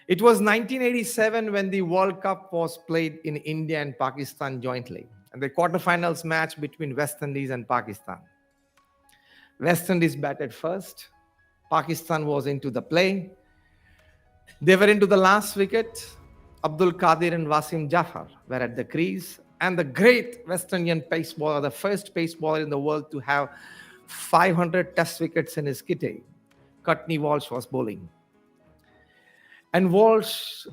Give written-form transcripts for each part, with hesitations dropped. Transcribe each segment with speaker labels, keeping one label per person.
Speaker 1: It was 1987 when the World Cup was played in India and Pakistan jointly, and the quarterfinals match between West Indies and Pakistan. West Indies batted first. Pakistan was into the play. They were into the last wicket. Abdul Qadir and Wasim Jafar were at the crease. And the great West Indian pace bowler, the first pace bowler in the world to have 500 test wickets in his kitty, Courtney Walsh was bowling. And Walsh,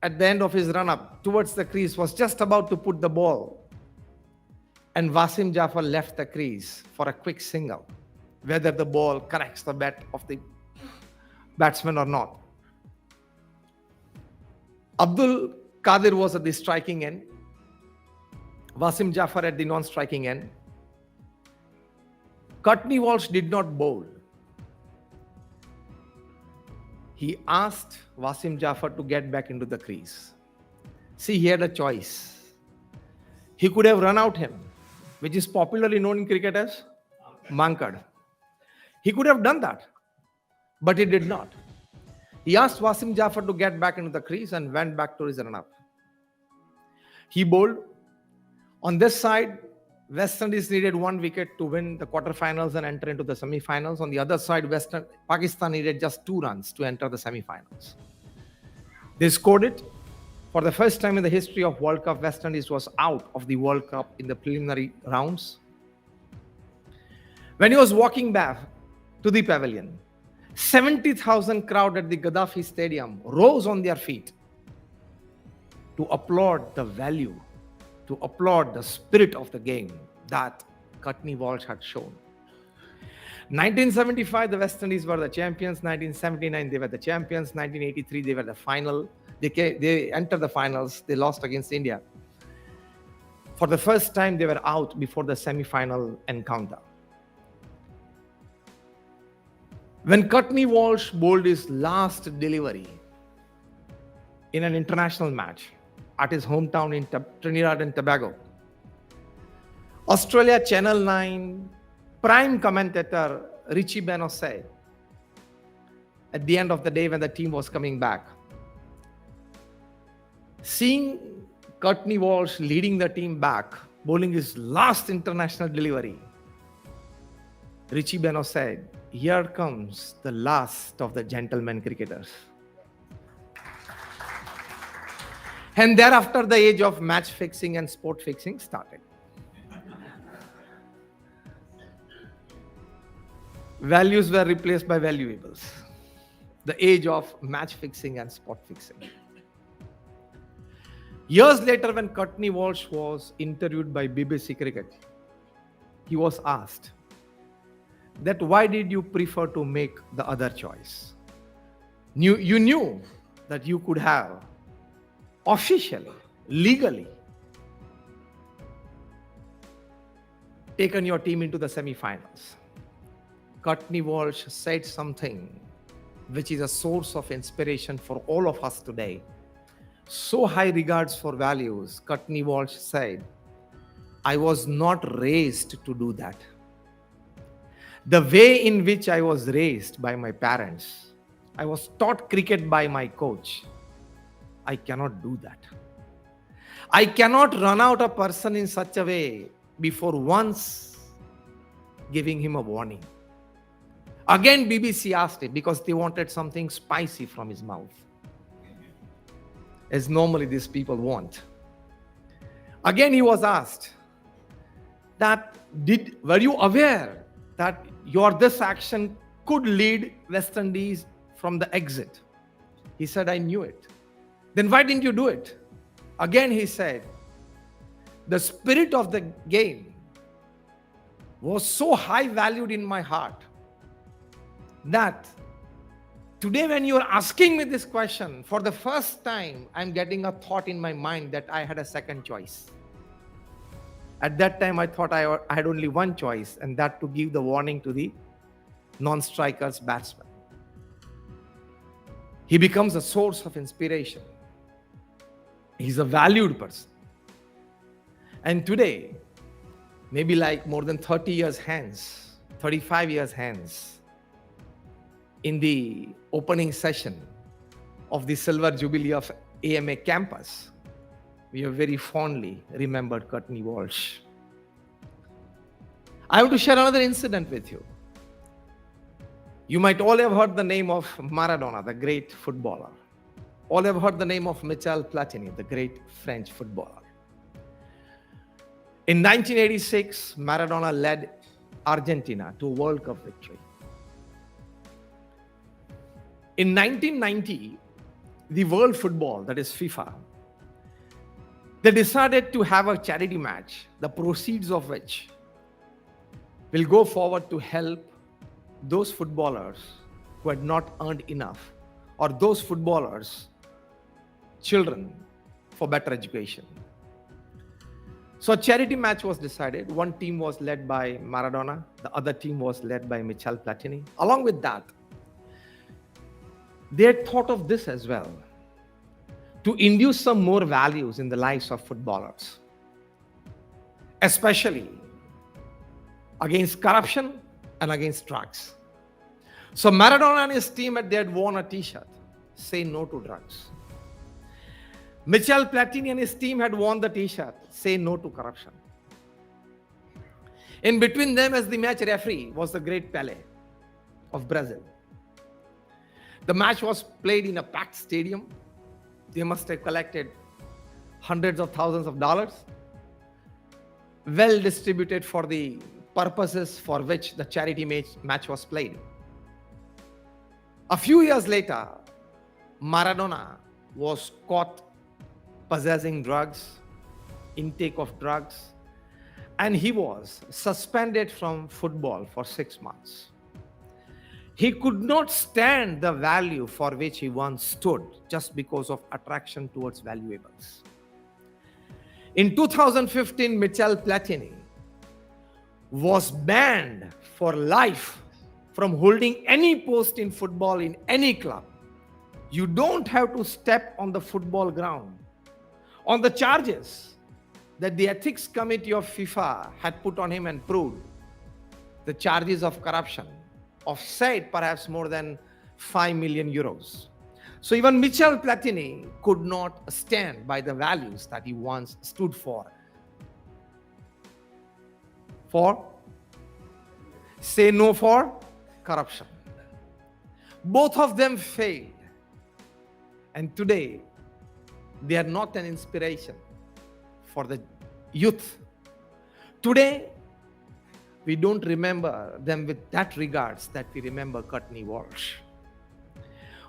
Speaker 1: at the end of his run up towards the crease, was just about to put the ball. And Wasim Jafar left the crease for a quick single, whether the ball connects the bat of the batsman or not. Abdul Qadir was at the striking end, Wasim Jafar at the non-striking end. Courtney Walsh did not bowl. He asked Wasim Jafar to get back into the crease. See, he had a choice. He could have run out him, which is popularly known in cricket as mankad. He could have done that, but he did not. He asked Wasim Jafar to get back into the crease and went back to his run-up. He bowled. On this side, West Indies needed 1 wicket to win the quarterfinals and enter into the semi-finals. On the other side, Pakistan needed just 2 runs to enter the semi-finals. They scored it. For the first time in the history of World Cup, West Indies was out of the World Cup in the preliminary rounds. When he was walking back to the pavilion, 70,000 crowd at the Gaddafi Stadium rose on their feet to applaud the value, to applaud the spirit of the game that Courtney Walsh had shown. 1975, the West Indies were the champions. 1979, they were the champions. 1983, they were the final. They entered the finals. They lost against India. For the first time, they were out before the semi-final encounter. When Courtney Walsh bowled his last delivery in an international match at his hometown in Trinidad and Tobago, Australia Channel 9 prime commentator Richie Beno said, at the end of the day when the team was coming back, seeing Courtney Walsh leading the team back, bowling his last international delivery, Richie Beno said, "Here comes the last of the gentlemen cricketers." And thereafter, the age of match fixing and sport fixing started. Values were replaced by valuables. The age of match fixing and sport fixing. Years later, when Courtney Walsh was interviewed by BBC Cricket, he was asked that why did you prefer to make the other choice? You knew that you could have officially, legally taken your team into the semi-finals. Courtney Walsh said something which is a source of inspiration for all of us today. So high regards for values. Courtney Walsh said, "I was not raised to do that. The way in which I was raised by my parents, I was taught cricket by my coach. I cannot do that. I cannot run out a person in such a way before once giving him a warning." Again, BBC asked him because they wanted something spicy from his mouth, as normally these people want. Again, he was asked that, were you aware that this action could lead West Indies from the exit? He said, "I knew it." "Then why didn't you do it?" Again, he said, "The spirit of the game was so high valued in my heart that today when you're asking me this question, for the first time, I'm getting a thought in my mind that I had a second choice. At that time, I thought I had only one choice, and that to give the warning to the non-strikers batsman." He becomes a source of inspiration. He's a valued person. And today, maybe like more than 30 years hence, 35 years hence, in the opening session of the silver jubilee of AMA campus, we have very fondly remembered Courtney Walsh. I want to share another incident with you. You might all have heard the name of Maradona, the great footballer. All have heard the name of Michel Platini, the great French footballer. In 1986, Maradona led Argentina to a World Cup victory. In 1990, the World Football, that is FIFA, they decided to have a charity match, the proceeds of which will go forward to help those footballers who had not earned enough, or those footballers' children, for better education. So a charity match was decided. One team was led by Maradona, the other team was led by Michel Platini. Along with that, they had thought of this as well, to induce some more values in the lives of footballers, especially against corruption and against drugs. So Maradona and his team, they had worn a t-shirt, "Say no to drugs." Michel Platini and his team had worn the t-shirt, "Say no to corruption." In between them, as the match referee, was the great Pelé of Brazil. The match was played in a packed stadium. They must have collected hundreds of thousands of dollars, well distributed for the purposes for which the charity match was played. A few years later, Maradona was caught possessing drugs, intake of drugs, and he was suspended from football for 6 months. He could not stand the value for which he once stood just because of attraction towards valuables. In 2015, Michel Platini was banned for life from holding any post in football in any club. You don't have to step on the football ground on the charges that the ethics committee of FIFA had put on him and proved the charges of corruption of said perhaps more than 5 million euros. So even Michel Platini could not stand by the values that he once stood for. Say no for corruption. Both of them failed. And today, they are not an inspiration for the youth. Today, we don't remember them with that regards that we remember Courtney Walsh.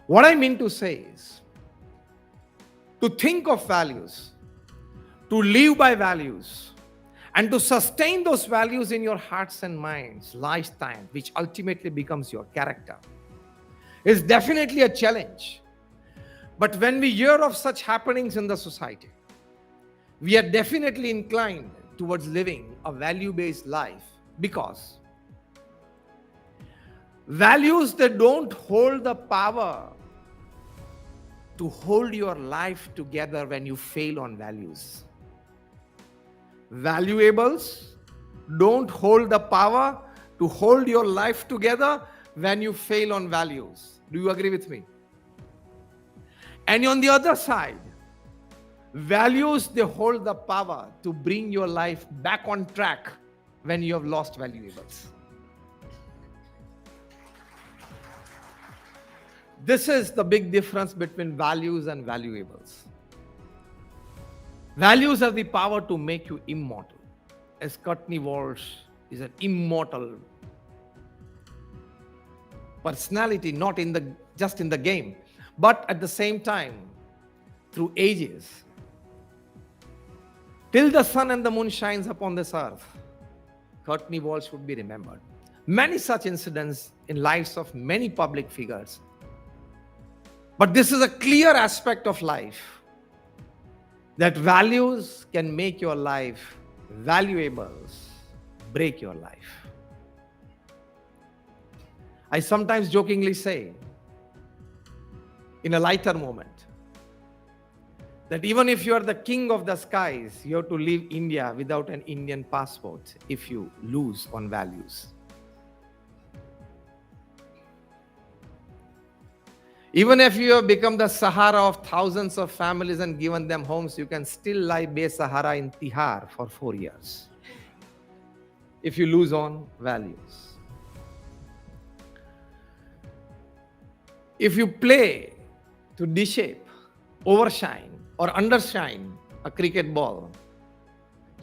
Speaker 1: What I mean to say is, to think of values, to live by values, and to sustain those values in your hearts and minds, lifetime, which ultimately becomes your character, is definitely a challenge. But when we hear of such happenings in the society, we are definitely inclined towards living a value-based life, because values that don't hold the power to hold your life together when you fail on values. Valuables don't hold the power to hold your life together when you fail on values. Do you agree with me? And on the other side, values, they hold the power to bring your life back on track when you have lost valuables. This is the big difference between values and valuables. Values have the power to make you immortal, as Courtney Walsh is an immortal personality, not just in the game, but at the same time, through ages. Till the sun and the moon shines upon this earth, Courtney Walsh would be remembered. Many such incidents in lives of many public figures. But this is a clear aspect of life, that values can make your life, valuables break your life. I sometimes jokingly say, in a lighter moment, that even if you are the king of the skies, you have to leave India without an Indian passport if you lose on values. Even if you have become the Sahara of thousands of families and given them homes, you can still lie Sahara in Tihar for 4 years if you lose on values. If you play to deshape, overshine, or undershine a cricket ball,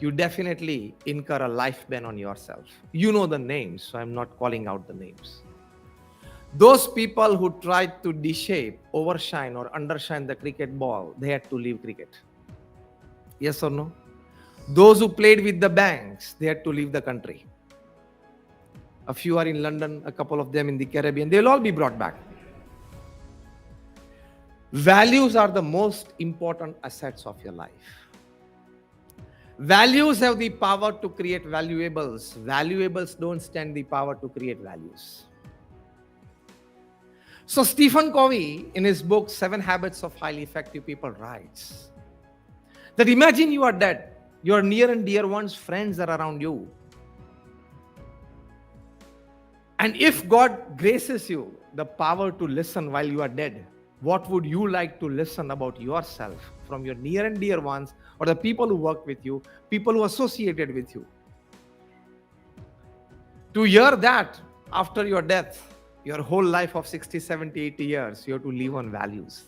Speaker 1: you definitely incur a life ban on yourself. You know the names, so I'm not calling out the names. Those people who tried to deshape, overshine, or undershine the cricket ball, they had to leave cricket. Yes or no? Those who played with the banks, they had to leave the country. A few are in London, a couple of them in the Caribbean. They'll all be brought back. Values are the most important assets of your life. Values have the power to create valuables. Valuables don't stand the power to create values. So Stephen Covey, in his book, 7 Habits of Highly Effective People, writes that imagine you are dead. Your near and dear ones, friends are around you. And if God graces you the power to listen while you are dead, what would you like to listen about yourself from your near and dear ones or the people who work with you, people who are associated with you? To hear that after your death, your whole life of 60, 70, 80 years, you have to live on values.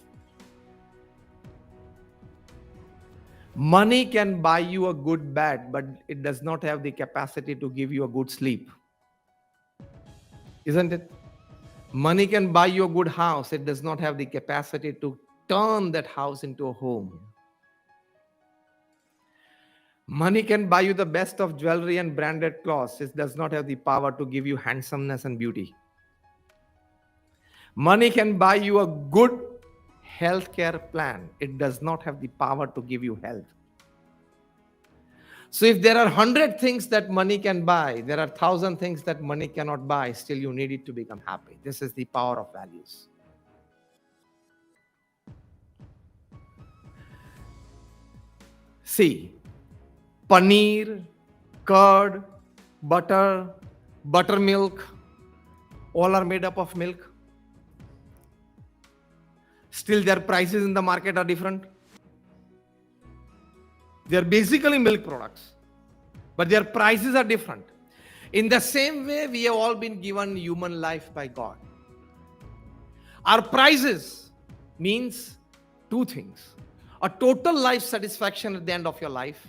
Speaker 1: Money can buy you a good bed, but it does not have the capacity to give you a good sleep. Isn't it? Money can buy you a good house. It does not have the capacity to turn that house into a home. Money can buy you the best of jewelry and branded clothes. It does not have the power to give you handsomeness and beauty. Money can buy you a good healthcare plan. It does not have the power to give you health. So if there are 100 things that money can buy, there are 1,000 things that money cannot buy. Still, you need it to become happy. This is the power of values. See, paneer, curd, butter, buttermilk, all are made up of milk. Still, their prices in the market are different. They are basically milk products, but their prices are different. In the same way, we have all been given human life by God. Our prices means 2 things: a total life satisfaction at the end of your life,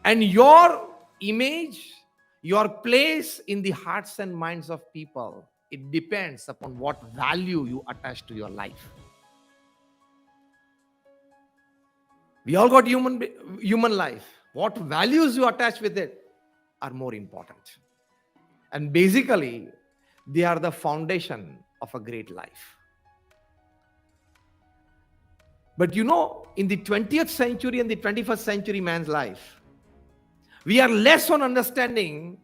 Speaker 1: and your image, your place in the hearts and minds of people. It depends upon what value you attach to your life. We all got human life. What values you attach with it are more important. And basically, they are the foundation of a great life. But you know, in the 20th century and the 21st century man's life, we are less on understanding,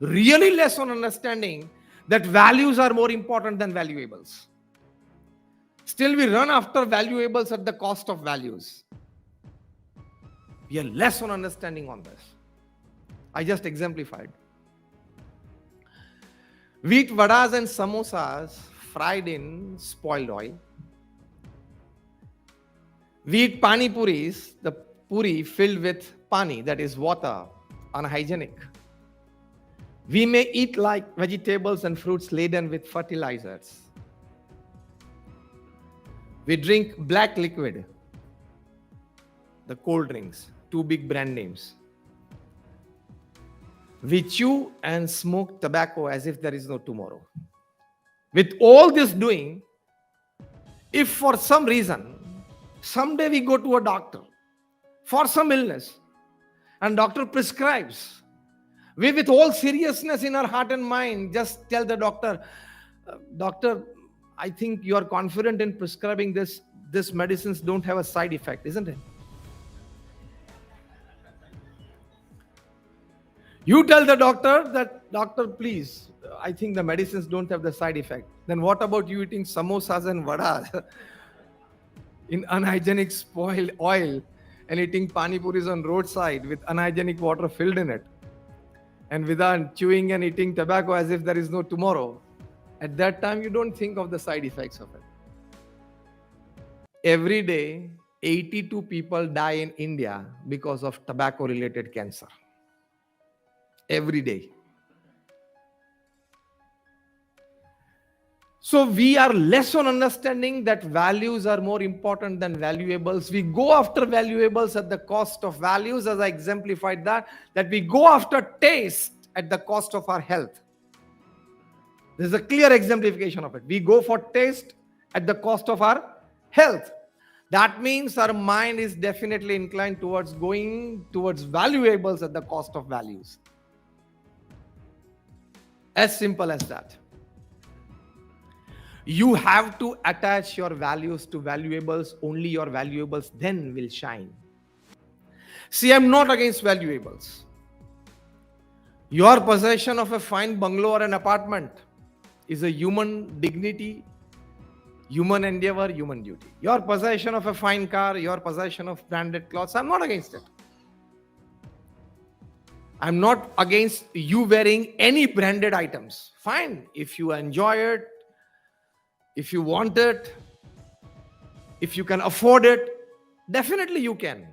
Speaker 1: really less on understanding that values are more important than valuables. Still, we run after valuables at the cost of values. We are less on understanding on this. I just exemplified. Wheat vadas and samosas fried in spoiled oil. Wheat pani puris, the puri filled with pani, that is water, unhygienic. We may eat like vegetables and fruits laden with fertilizers. We drink black liquid, the cold drinks, 2 big brand names. We chew and smoke tobacco as if there is no tomorrow. With all this doing, if for some reason, someday we go to a doctor for some illness and doctor prescribes, we with all seriousness in our heart and mind just tell the doctor, doctor, I think you are confident in prescribing this medicines don't have a side effect, isn't it? You tell the doctor that, doctor, please, I think the medicines don't have the side effect. Then what about you eating samosas and vadas in unhygienic spoiled oil and eating pani puris on roadside with unhygienic water filled in it and without chewing and eating tobacco as if there is no tomorrow? At that time, you don't think of the side effects of it. Every day, 82 people die in India because of tobacco related cancer. Every day. So we are less on understanding that values are more important than valuables. We go after valuables at the cost of values, as I exemplified that we go after taste at the cost of our health. This is a clear exemplification of it. We go for taste at the cost of our health. That means our mind is definitely inclined towards going towards valuables at the cost of values. As simple as that. You have to attach your values to valuables. Only your valuables then will shine. See, I'm not against valuables. Your possession of a fine bungalow or an apartment is a human dignity, human endeavor, human duty. Your possession of a fine car, your possession of branded clothes, I'm not against it. I'm not against you wearing any branded items. Fine. If you enjoy it, if you want it, if you can afford it, definitely you can.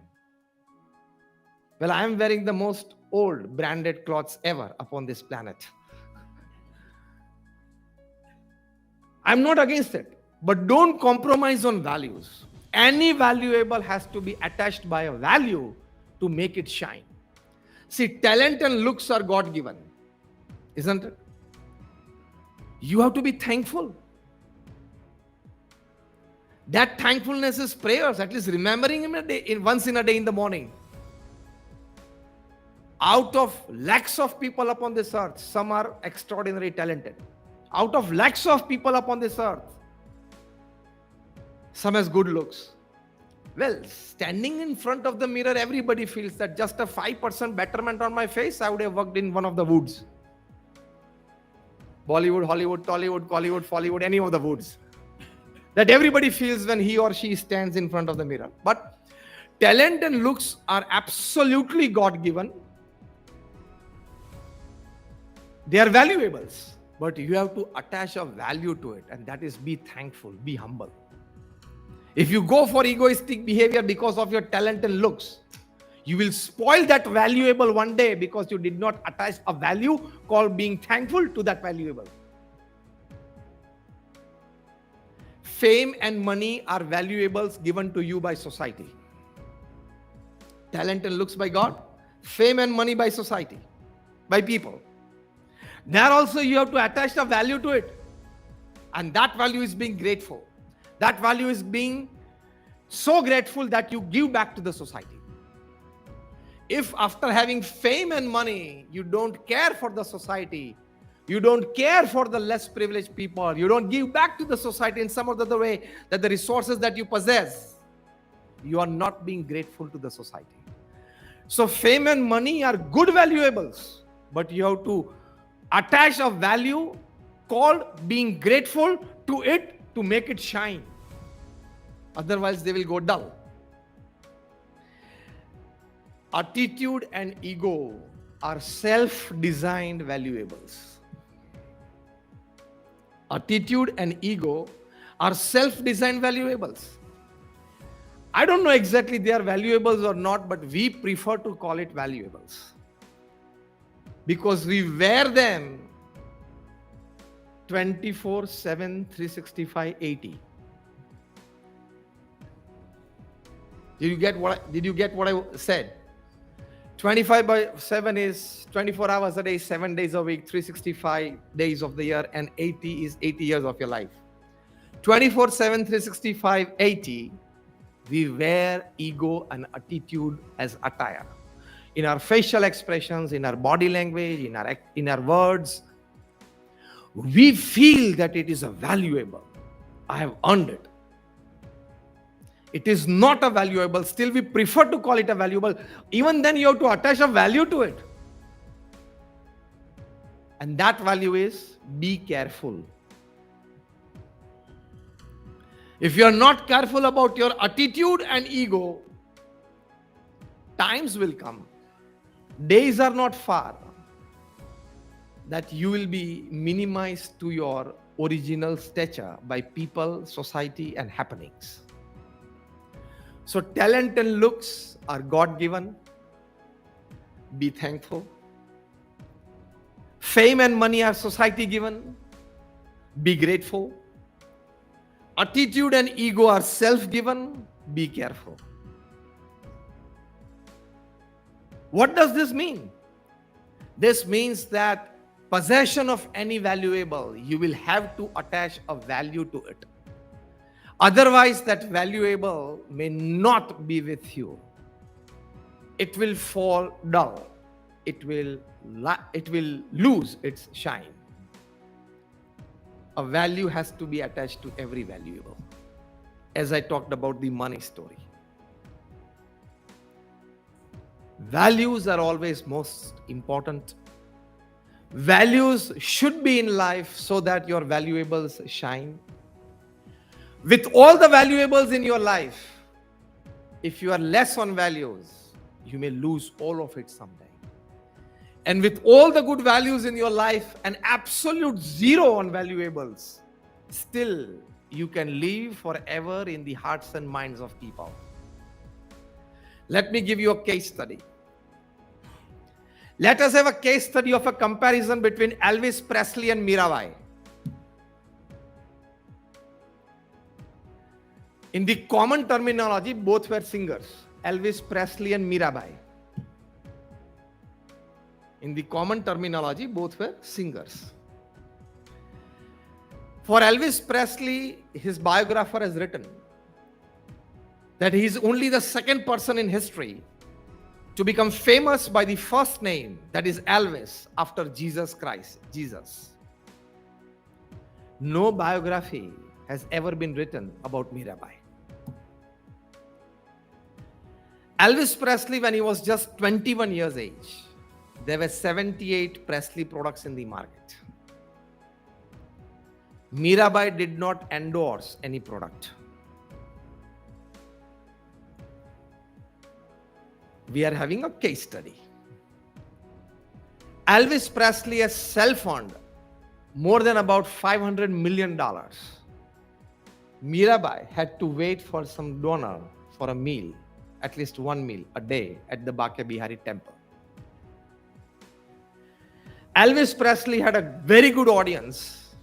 Speaker 1: Well, I am wearing the most old branded clothes ever upon this planet. I'm not against it, but don't compromise on values. Any valuable has to be attached by a value to make it shine. See, talent and looks are God-given, isn't it? You have to be thankful. That thankfulness is prayers, at least remembering Him once in a day in the morning. Out of lakhs of people upon this earth, some are extraordinarily talented. Out of lakhs of people upon this earth, some has good looks. Well, standing in front of the mirror, everybody feels that just a 5% betterment on my face, I would have worked in one of the woods. Bollywood, Hollywood, Tollywood, Collywood, Follywood, any of the woods. That everybody feels when he or she stands in front of the mirror. But talent and looks are absolutely God-given. They are valuables, but you have to attach a value to it, and that is be thankful, be humble. If you go for egoistic behavior because of your talent and looks, you will spoil that valuable one day because you did not attach a value called being thankful to that valuable. Fame and money are valuables given to you by society. Talent and looks by God, fame and money by society, by people. There also you have to attach a value to it. And that value is being grateful. That value is being so grateful that you give back to the society. If after having fame and money, you don't care for the society, you don't care for the less privileged people, you don't give back to the society in some other way, that the resources that you possess, you are not being grateful to the society. So fame and money are good valuables, but you have to attach a value called being grateful to it to make it shine. Otherwise, they will go dull. Attitude and ego are self-designed valuables. Attitude and ego are self-designed valuables. I don't know exactly they are valuables or not, but we prefer to call it valuables because we wear them 24/7, 365, 80. Did you get what I said? 25/7 is 24 hours a day, 7 days a week, 365 days of the year, and 80 is 80 years of your life. 24/7, 365, 80, we wear ego and attitude as attire. In our facial expressions, in our body language, in our words, we feel that it is a valuable. I have earned it. It is not a valuable. Still, we prefer to call it a valuable. Even then, you have to attach a value to it. And that value is be careful. If you are not careful about your attitude and ego, times will come. Days are not far that you will be minimized to your original stature by people, society, and happenings. So talent and looks are God-given. Be thankful. Fame and money are society-given. Be grateful. Attitude and ego are self-given. Be careful. What does this mean? This means that possession of any valuable, you will have to attach a value to it. Otherwise, that valuable may not be with you. It will fall dull. It will lose its shine. A value has to be attached to every valuable. As I talked about the money story. Values are always most important. Values should be in life so that your valuables shine. With all the valuables in your life, if you are less on values, you may lose all of it someday. And with all the good values in your life and absolute zero on valuables, still you can live forever in the hearts and minds of people. Let me give you a case study. Let us have a case study of a comparison between Elvis Presley and Mirabai. In the common terminology, both were singers, Elvis Presley and Mirabai. In the common terminology, both were singers. For Elvis Presley, his biographer has written that he is only the second person in history to become famous by the first name, that is Elvis, after Jesus Christ, Jesus. No biography has ever been written about Mirabai. Elvis Presley, when he was just 21 years age, there were 78 Presley products in the market. Mirabai did not endorse any product. We are having a case study. Elvis Presley has self-earned more than about $500 million. Mirabai had to wait for some donor for a meal, at least one meal a day at the Bake Bihari temple. Elvis Presley had a very good audience,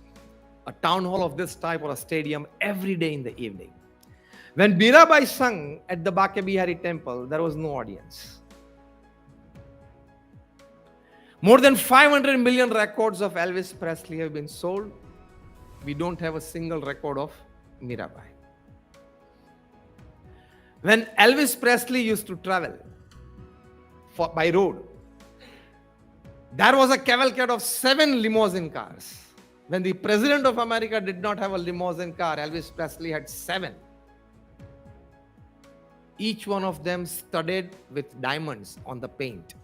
Speaker 1: a town hall of this type or a stadium every day in the evening. When Mirabai sung at the Bake Bihari temple, there was no audience. More than 500 million records of Elvis Presley have been sold. We don't have a single record of Mirabai. When Elvis Presley used to travel by road, there was a cavalcade of 7 limousine cars. When the President of America did not have a limousine car, Elvis Presley had 7. Each one of them studded with diamonds on the paint.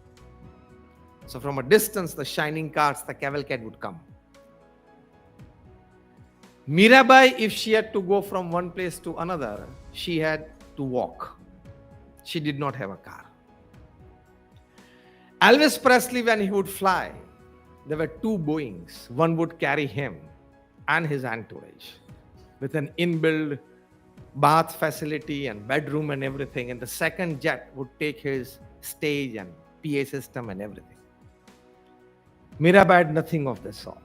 Speaker 1: So from a distance, the shining cars, the cavalcade would come. Mirabai, if she had to go from one place to another, she had to walk. She did not have a car. Elvis Presley, when he would fly, there were 2 Boeings. One would carry him and his entourage with an inbuilt bath facility and bedroom and everything. And the second jet would take his stage and PA system and everything. Mirabai had nothing of the sort.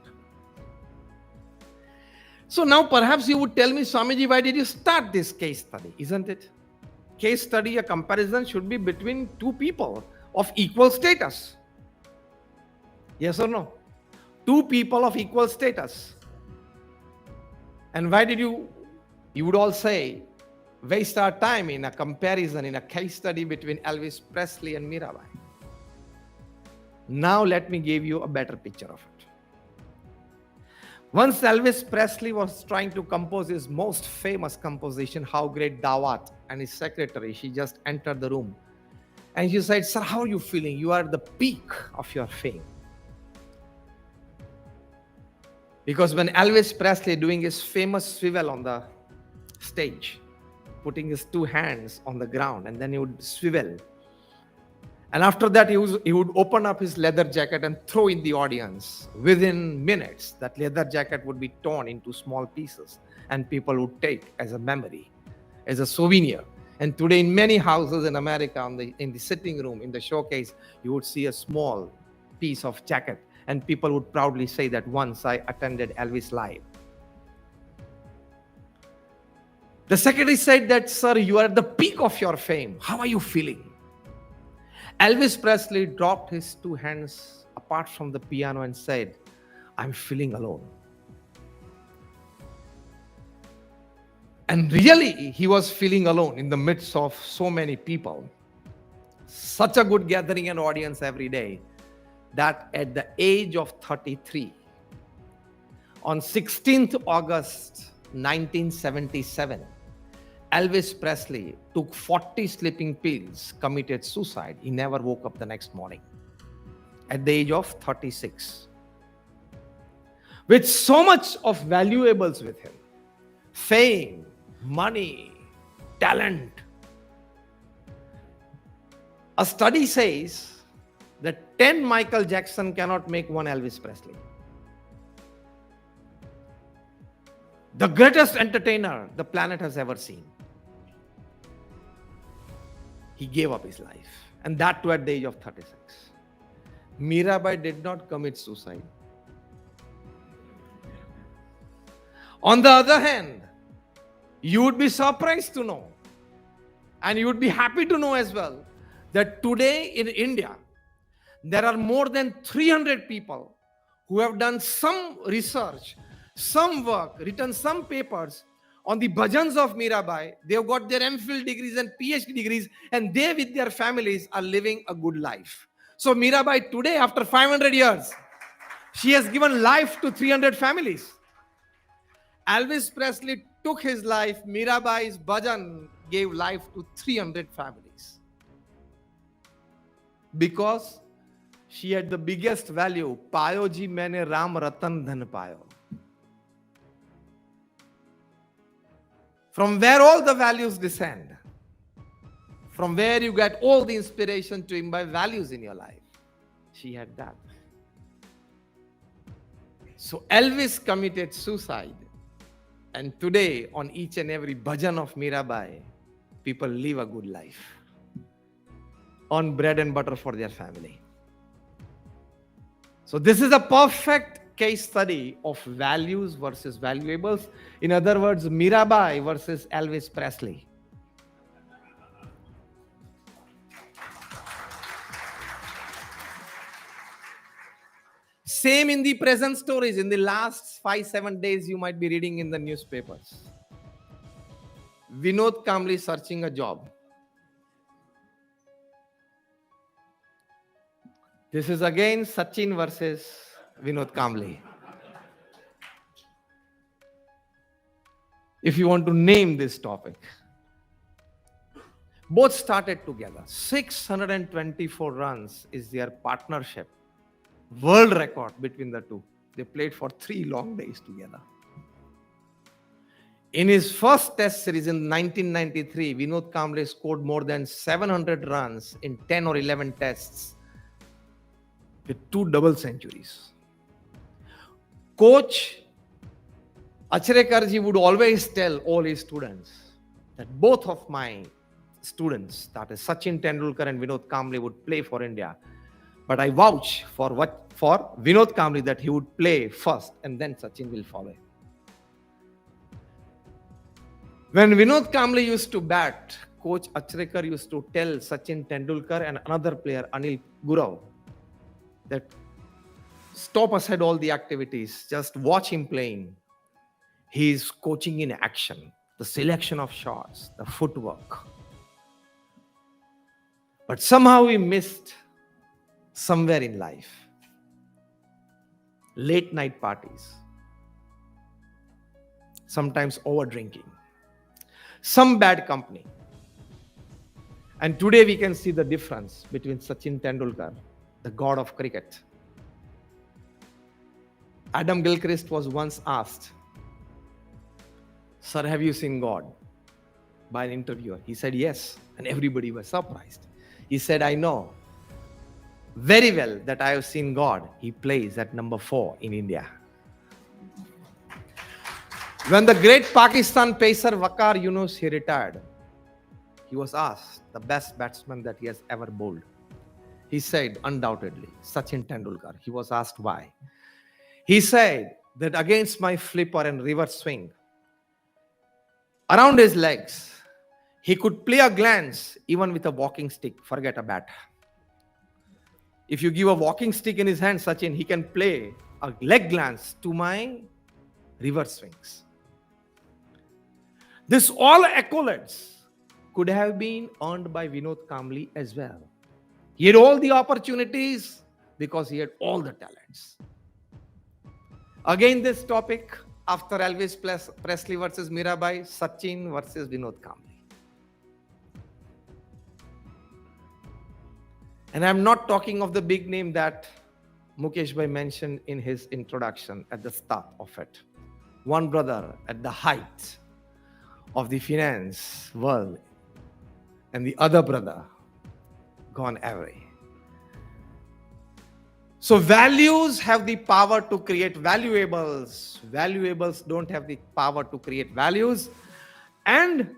Speaker 1: So now perhaps you would tell me, Swamiji, why did you start this case study? Isn't it? Case study, a comparison should be between 2 people of equal status. Yes or no? 2 people of equal status. And why did you would all say, waste our time in a comparison, in a case study between Elvis Presley and Mirabai? Now let me give you a better picture of it. Once Elvis Presley was trying to compose his most famous composition, How Great Thou Art, and his secretary, she just entered the room. And she said, sir, how are you feeling? You are at the peak of your fame. Because when Elvis Presley doing his famous swivel on the stage, putting his 2 hands on the ground, and then he would swivel. And after that, he would open up his leather jacket and throw in the audience. Within minutes, that leather jacket would be torn into small pieces, and people would take as a memory, as a souvenir. And today in many houses in America, in the sitting room, in the showcase, you would see a small piece of jacket. And people would proudly say that once I attended Elvis live. The secretary said that, sir, you are at the peak of your fame. How are you feeling? Elvis Presley dropped his two hands apart from the piano and said, I'm feeling alone. And really, he was feeling alone in the midst of so many people. Such a good gathering and audience every day that at the age of 33, on 16th August 1977, Elvis Presley took 40 sleeping pills, committed suicide. He never woke up the next morning at the age of 36. With so much of valuables with him, fame, money, talent. A study says that 10 Michael Jackson cannot make one Elvis Presley. The greatest entertainer the planet has ever seen. He gave up his life, and that too at the age of 36. Mirabai did not commit suicide. On the other hand, you would be surprised to know, and you would be happy to know as well, that today in India, there are more than 300 people who have done some research, some work, written some papers on the bhajans of Mirabai. They have got their MPhil degrees and PhD degrees, and they with their families are living a good life. So Mirabai today, after 500 years, she has given life to 300 families. Elvis Presley took his life. Mirabai's bhajan gave life to 300 families. Because she had the biggest value. Payo ji maine Ram Ratan Dhan payo. From where all the values descend. From where you get all the inspiration to imbibe values in your life. She had that. So Elvis committed suicide. And today, on each and every bhajan of Mirabai, people live a good life. On bread and butter for their family. So this is a perfect case study of values versus valuables. In other words, Mirabai versus Elvis Presley. Same in the present stories. In the last 5-7 days, you might be reading in the newspapers. Vinod Kamli searching a job. This is again Sachin versus Vinod Kamli. If you want to name this topic. Both started together. 624 runs is their partnership. World record between the two. They played for 3 long days together. In his first test series in 1993, Vinod Kamble scored more than 700 runs in 10 or 11 tests with 2 double centuries. Coach Achrekarji would always tell all his students that both of my students, that is Sachin Tendulkar and Vinod Kamble, would play for India. But I vouch for Vinod Kamble that he would play first and then Sachin will follow. When Vinod Kamble used to bat, Coach Achrekar used to tell Sachin Tendulkar and another player, Anil Gurav, that stop aside all the activities, just watch him playing. He is coaching in action, the selection of shots, the footwork. But somehow we missed somewhere in life. Late night parties, sometimes over drinking, some bad company. And today we can see the difference between Sachin Tendulkar, the god of cricket. Adam Gilchrist was once asked, "Sir, have you seen God?" by an interviewer. He said yes, and everybody was surprised. He said, "I know very well that I have seen God. He plays at number 4 in India." When the great Pakistan pacer Waqar Yunus, he retired, he was asked the best batsman that he has ever bowled. He said, undoubtedly, Sachin Tendulkar. He was asked why. He said that against my flipper and reverse swing, around his legs, he could play a glance even with a walking stick. Forget a bat. If you give a walking stick in his hand, Sachin, he can play a leg glance to my reverse swings. This all accolades could have been earned by Vinod Kambli as well. He had all the opportunities because he had all the talents. Again, this topic after Elvis Presley versus Mirabai, Sachin versus Vinod Kambli. And I'm not talking of the big name that Mukesh Bhai mentioned in his introduction at the start of it. One brother at the height of the finance world and the other brother gone away. So values have the power to create valuables. Valuables don't have the power to create values. And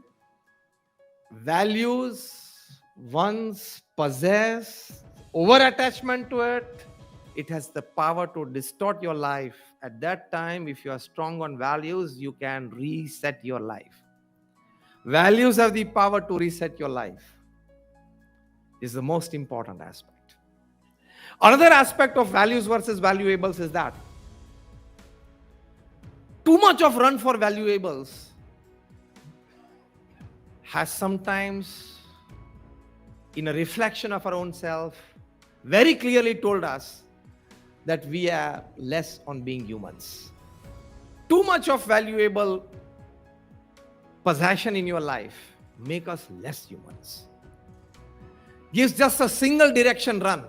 Speaker 1: values, once possess over-attachment to it, it has the power to distort your life. At that time, if you are strong on values, you can reset your life. Values have the power to reset your life. Is the most important aspect. Another aspect of values versus valuables is that too much of run for valuables has sometimes, in a reflection of our own self, very clearly told us that we are less on being humans. Too much of valuable possession in your life make us less humans. Gives just a single direction run.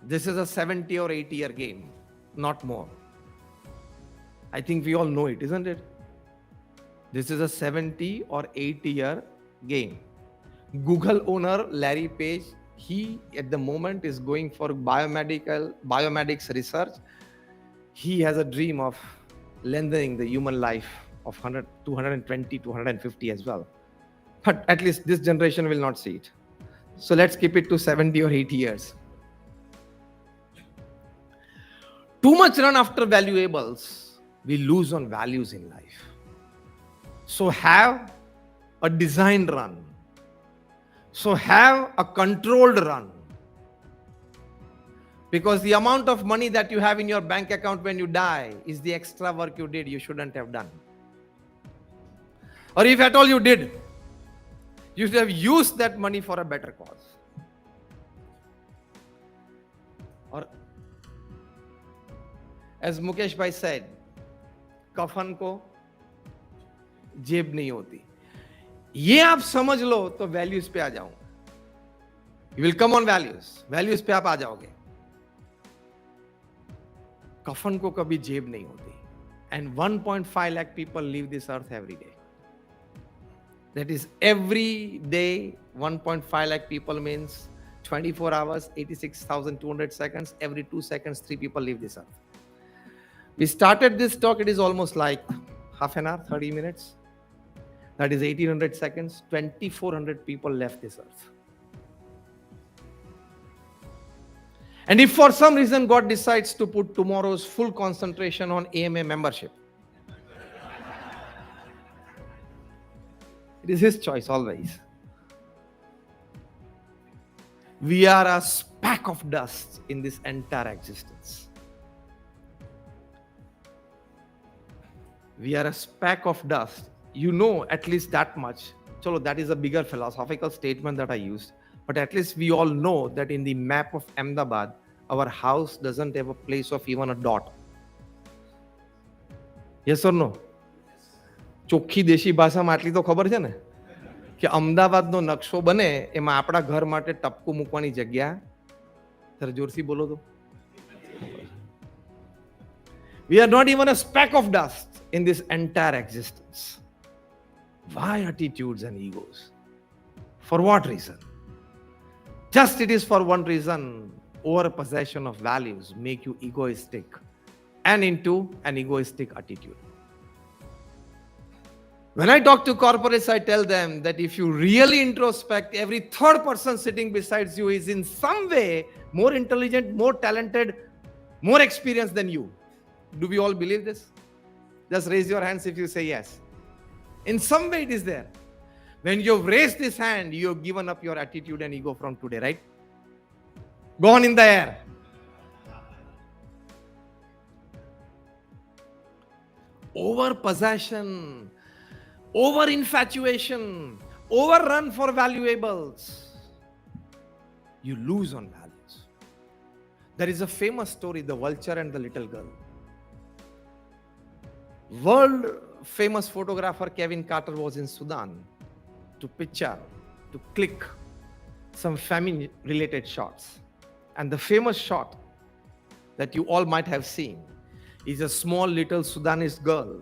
Speaker 1: This is a 70 or 80 year game, not more. I think we all know it, isn't it? This is a 70 or 80 year game. Google owner Larry Page, he at the moment is going for biomedics research. He has a dream of lengthening the human life of 100, 220, 250 as well. But at least this generation will not see it. So let's keep it to 70 or 80 years. Too much run after valuables, we lose on values in life. So have a designed run. So have a controlled run. Because the amount of money that you have in your bank account when you die is the extra work you did, you shouldn't have done. Or if at all you did, you should have used that money for a better cause. Or as Mukesh Bhai said, कफन को जेब नहीं होती. ये आप समझ लो तो values पे आ जाऊं. You will come on values. Values पे आप आ जाओगे. कफन को कभी जेब नहीं होती. And 1.5 lakh people leave this earth every day. That is every day 1.5 lakh people means 24 hours, 86,200 seconds. Every 2 seconds, 3 people leave this earth. We started this talk, it is almost like half an hour, 30 minutes. That is 1800 seconds. 2,400 people left this earth. And if for some reason God decides to put tomorrow's full concentration on AMA membership, it is His choice always. We are a speck of dust in this entire existence. We are a speck of dust. You know at least that much. So that is a bigger philosophical statement that I used. But at least we all know that in the map of Ahmedabad, our house doesn't have a place of even a dot. Yes or no? ચોખ્ખી દેશી ભાષામાં આટલી તો ખબર છે ને કે અમદાવાદનો નકશો બને એમાં આપણા ઘર માટે ટપકું મૂકવાની જગ્યા. સર જોરથી બોલો તો. We are not even a speck of dust in this entire existence. Why attitudes and egos? For what reason? Just it is for one reason. Over possession of values make you egoistic and into an egoistic attitude. When I talk to corporates, I tell them that if you really introspect, every third person sitting beside you is in some way more intelligent, more talented, more experienced than you. Do we all believe this? Just raise your hands if you say yes. In some way it is there. When you've raised this hand, you've given up your attitude and ego from today, right? Gone in the air. Over possession, over infatuation, overrun for valuables, you lose on values. There is a famous story, the vulture and the little girl. World famous photographer Kevin Carter was in Sudan to picture, to click some famine related shots. And the famous shot that you all might have seen is a small little Sudanese girl,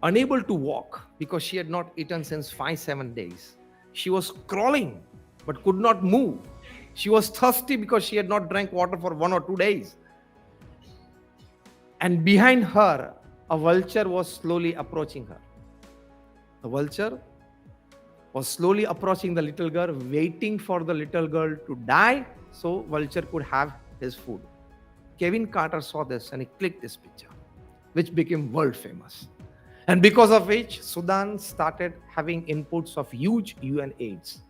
Speaker 1: unable to walk because she had not eaten since 5-7 days. She was crawling but could not move. She was thirsty because she had not drank water for 1 or 2 days. And behind her, a vulture was slowly approaching her. The vulture was slowly approaching the little girl, waiting for the little girl to die so vulture could have his food. Kevin Carter saw this and he clicked this picture, which became world famous. And because of which, Sudan started having inputs of huge UN aids.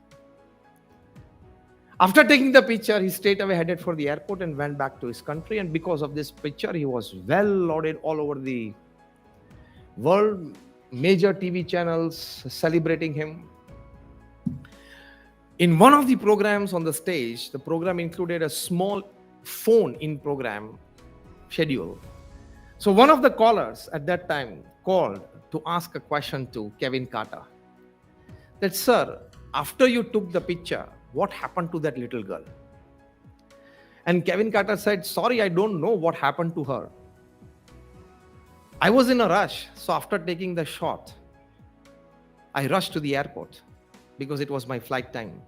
Speaker 1: After taking the picture, he straight away headed for the airport and went back to his country. And because of this picture, he was well lauded all over the world. Major TV channels celebrating him. In one of the programs on the stage, the program included a small phone-in program schedule. So one of the callers at that time called to ask a question to Kevin Carter. That, sir, after you took the picture, what happened to that little girl? And Kevin Carter said, sorry, I don't know what happened to her. I was in a rush. So after taking the shot, I rushed to the airport because it was my flight time.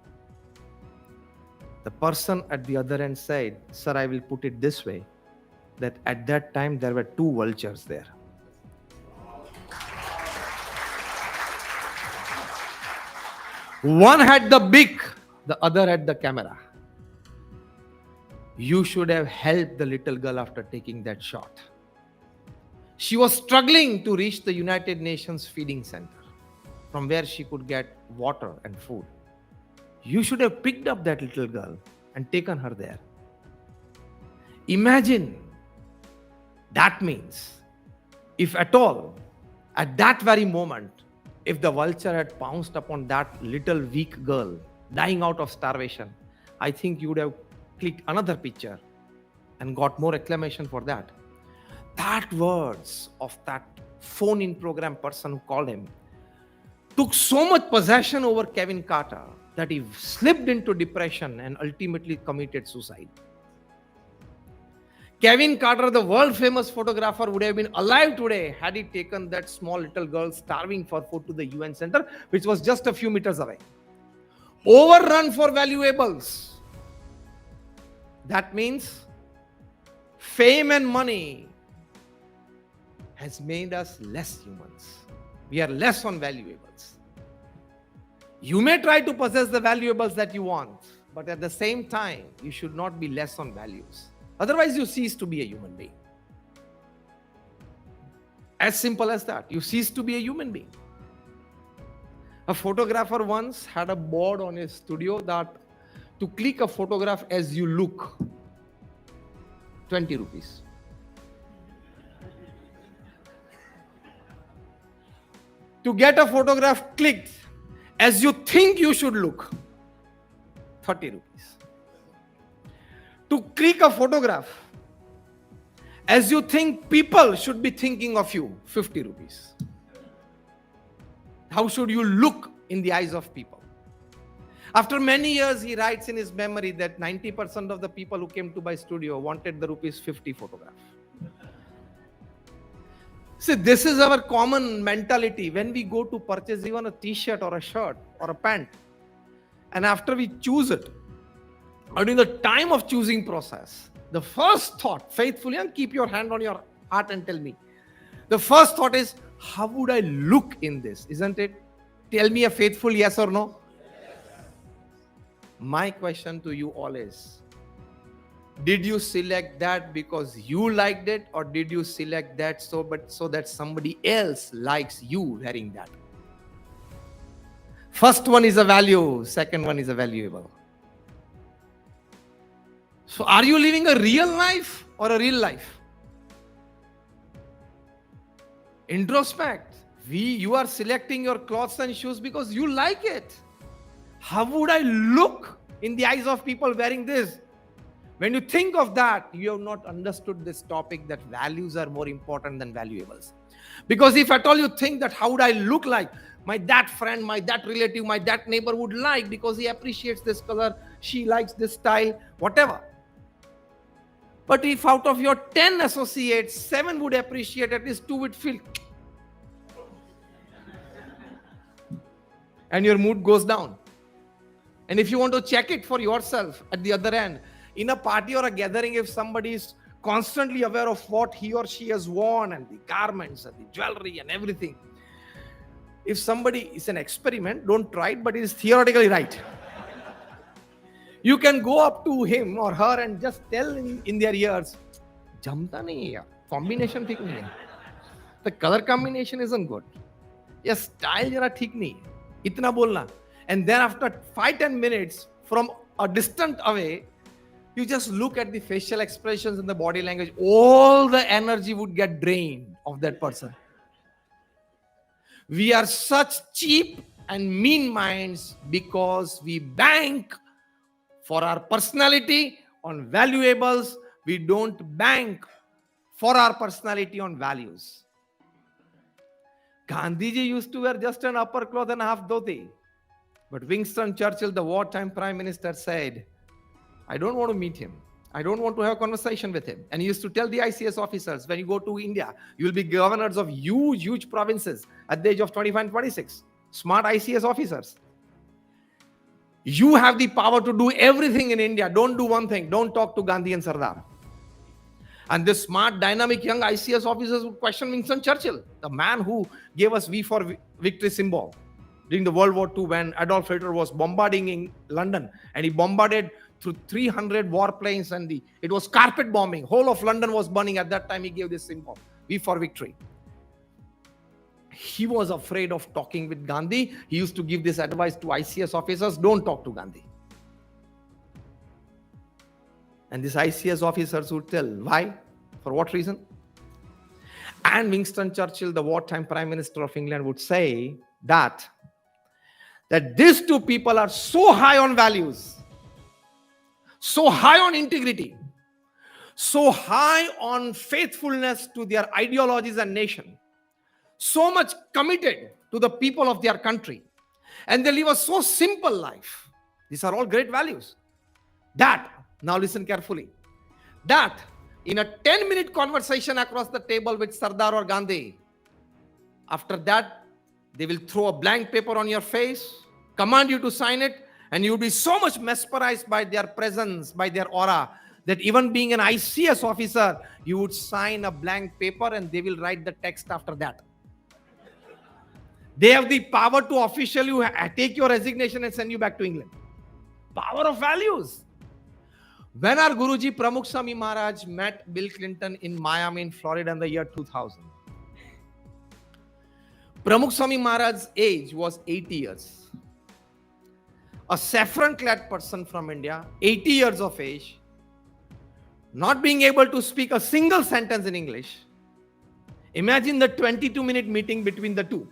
Speaker 1: The person at the other end said, sir, I will put it this way, that at that time there were 2 vultures there. One had the beak, the other had the camera. You should have helped the little girl after taking that shot. She was struggling to reach the United Nations feeding center from where she could get water and food. You should have picked up that little girl and taken her there. Imagine, that means, if at all, at that very moment, if the vulture had pounced upon that little weak girl dying out of starvation, I think you would have clicked another picture and got more acclamation for that. That words of that phone-in program person who called him took so much possession over Kevin Carter that he slipped into depression and ultimately committed suicide. Kevin Carter, the world-famous photographer, would have been alive today had he taken that small little girl starving for food to the UN center, which was just a few meters away. Overrun for valuables. That means fame and money has made us less humans. We are less on valuables. You may try to possess the valuables that you want, but at the same time, you should not be less on values. Otherwise, you cease to be a human being. As simple as that. You cease to be a human being. A photographer once had a board on his studio that to click a photograph as you look, 20 rupees. To get a photograph clicked as you think you should look, 30 rupees. To click a photograph as you think people should be thinking of you, 50 rupees. How should you look in the eyes of people? After many years, he writes in his memory that 90% of the people who came to my studio wanted the rupees 50 photograph. See, this is our common mentality when we go to purchase even a t-shirt or a shirt or a pant. And after we choose it, or during the time of choosing process, the first thought, faithfully, and keep your hand on your heart and tell me, the first thought is, How would I look in this? Isn't it? Tell me a faithful yes or no. My question to you all is, did you select that because you liked it, or did you select that so that somebody else likes you wearing that? First one is a value, second one is a valuable. So are you living a real life or a real life? Introspect. You are selecting your clothes and shoes because you like it. How would I look in the eyes of people wearing this? When you think of that, you have not understood this topic, that values are more important than valuables. Because if at all you think that how would I look like, my that friend, my that relative, my that neighbor would like because he appreciates this color, she likes this style, whatever. But if out of your 10 associates, 7 would appreciate, at least 2 would feel, and your mood goes down. And if you want to check it for yourself at the other end, in a party or a gathering, if somebody is constantly aware of what he or she has worn and the garments and the jewelry and everything, if somebody is an experiment, don't try it, but it is theoretically right. You can go up to him or her and just tell in their ears, jamta nahi hai, combination theek nahi hai. The color combination isn't good. Your style jara theek nahi hai. Itna bolna. And then after 5-10 minutes from a distant away, you just look at the facial expressions and the body language, all the energy would get drained of that person. We are such cheap and mean minds because we bank for our personality on valuables. We don't bank for our personality on values. Gandhiji used to wear just an upper cloth and half dhoti. But Winston Churchill, the wartime prime minister, said, I don't want to meet him. I don't want to have a conversation with him. And he used to tell the ICS officers, when you go to India, you will be governors of huge provinces at the age of 25 and 26. Smart ICS officers. You have the power to do everything in India. Don't do one thing. Don't talk to Gandhi and Sardar. And this smart, dynamic young ICS officers would question Winston Churchill, the man who gave us V for Victory symbol during the World War II when Adolf Hitler was bombarding in London, and he bombarded through 300 warplanes, and it was carpet bombing. Whole of London was burning. At that time, he gave this symbol, V for Victory. He was afraid of talking with Gandhi. He used to give this advice to ICS officers, don't talk to Gandhi. And these ICS officers would tell, why? For what reason? And Winston Churchill, the wartime Prime Minister of England, would say that these two people are so high on values, so high on integrity, so high on faithfulness to their ideologies and nation, so much committed to the people of their country, and they live a so simple life. These are all great values. That, now listen carefully, that in a 10-minute conversation across the table with Sardar or Gandhi, after that, they will throw a blank paper on your face, command you to sign it, and you will be so much mesmerized by their presence, by their aura, that even being an ICS officer, you would sign a blank paper and they will write the text after that. They have the power to officially take your resignation and send you back to England. Power of values. When our Guruji Pramukh Swami Maharaj met Bill Clinton in Miami, in Florida in the year 2000, Pramukh Swami Maharaj's age was 80 years. A saffron-clad person from India, 80 years of age, not being able to speak a single sentence in English. Imagine the 22-minute meeting between the two.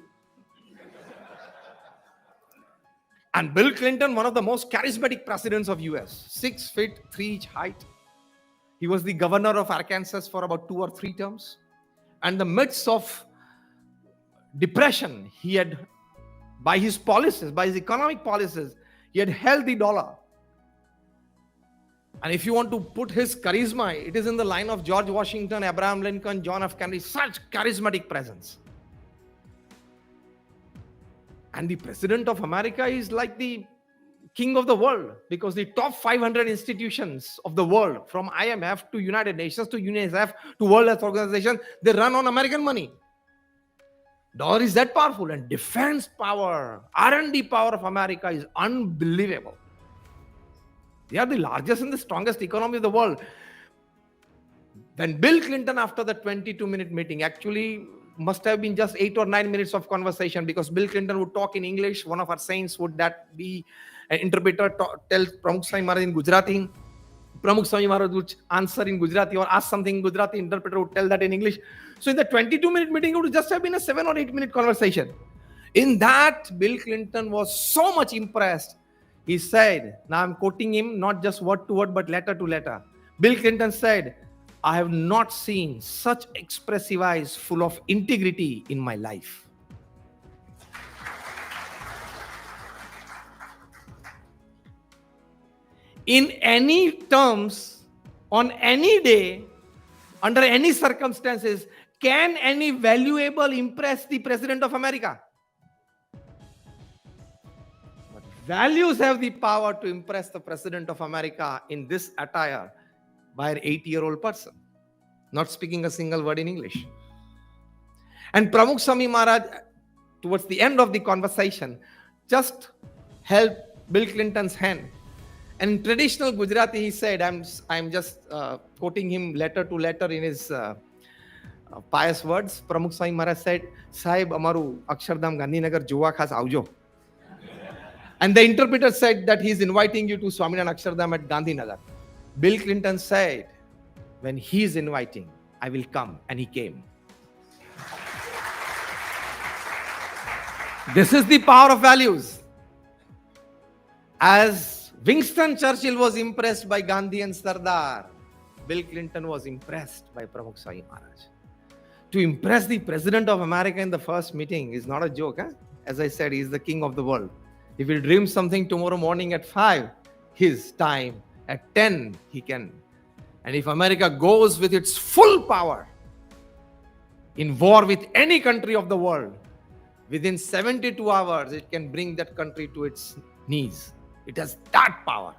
Speaker 1: And Bill Clinton, one of the most charismatic presidents of US, 6 feet 3 inch height. He was the governor of Arkansas for about 2 or 3 terms. And in the midst of depression, he had, by his policies, by his economic policies, he had held the dollar. And if you want to put his charisma, it is in the line of George Washington, Abraham Lincoln, John F. Kennedy, such charismatic presence. And the president of America is like the king of the world, because the top 500 institutions of the world, from IMF to United Nations to UNICEF to World Health Organization, they run on American money. Dollar is that powerful, and defense power, R&D power of America is unbelievable. They are the largest and the strongest economy of the world. Then Bill Clinton, after the 22-minute meeting, actually must have been just 8 or 9 minutes of conversation, because Bill Clinton would talk in English. One of our saints would that be an interpreter, tell Pramukh Swami Maharaj in Gujarati. Pramukh Swami Maharaj would answer in Gujarati or ask something in Gujarati. Interpreter would tell that in English. So in the 22-minute meeting, it would just have been a 7 or 8 minute conversation. In that, Bill Clinton was so much impressed. He said, now I'm quoting him, not just word to word, but letter to letter. Bill Clinton said, I have not seen such expressive eyes full of integrity in my life. In any terms, on any day, under any circumstances, can any valuable impress the President of America? But values have the power to impress the President of America in this attire by an 8-year-old person, not speaking a single word in English. And Pramukh Swami Maharaj, towards the end of the conversation, just held Bill Clinton's hand. And in traditional Gujarati, he said, I'm just quoting him letter to letter in his pious words. Pramukh Swami Maharaj said, Sahib, amaru Akshardham Gandhinagar jowa khas avjo. And the interpreter said that he's inviting you to Swaminarayan Akshardham at Gandhinagar. Bill Clinton said, when he's inviting, I will come. And he came. This is the power of values. As Winston Churchill was impressed by Gandhi and Sardar, Bill Clinton was impressed by Pramukh Swami Maharaj. To impress the President of America in the first meeting is not a joke. Huh? As I said, he is the king of the world. If he dreams something tomorrow morning at 5, his time, at 10, he can. And if America goes with its full power in war with any country of the world, within 72 hours, it can bring that country to its knees. It has that power.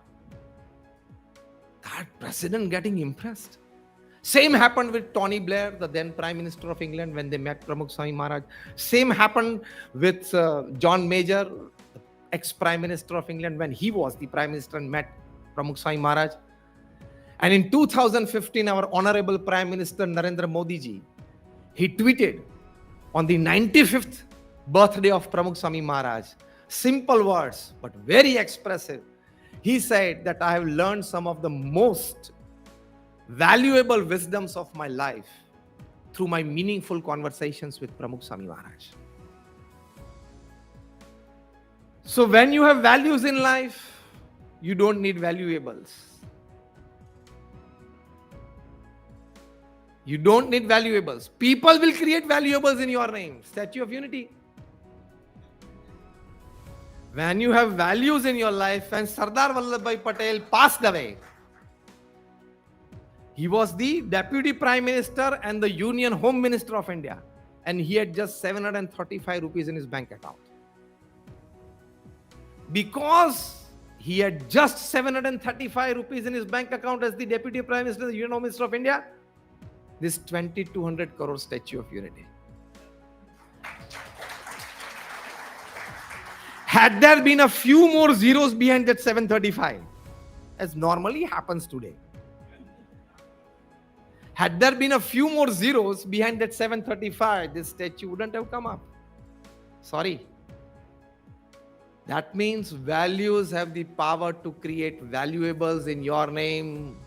Speaker 1: That president getting impressed. Same happened with Tony Blair, the then Prime Minister of England, when they met Pramukh Swami Maharaj. Same happened with John Major, the ex-Prime Minister of England, when he was the Prime Minister and met Pramukh Swami Maharaj. And in 2015, our Honorable Prime Minister Narendra Modi ji, he tweeted on the 95th birthday of Pramukh Swami Maharaj, simple words, but very expressive. He said that I have learned some of the most valuable wisdoms of my life through my meaningful conversations with Pramukh Swami Maharaj. So when you have values in life, you don't need valuables. You don't need valuables. People will create valuables in your name. Statue of Unity. When you have values in your life, when Sardar Vallabhbhai Patel passed away, he was the Deputy Prime Minister and the Union Home Minister of India. And he had just 735 rupees in his bank account. Because he had just 735 rupees in his bank account as the Deputy Prime Minister and the Union Home Minister of India, this 2,200 crore Statue of Unity. Had there been a few more zeros behind that 735, as normally happens today, had there been a few more zeros behind that 735, this statue wouldn't have come up. Sorry. That means values have the power to create valuables in your name.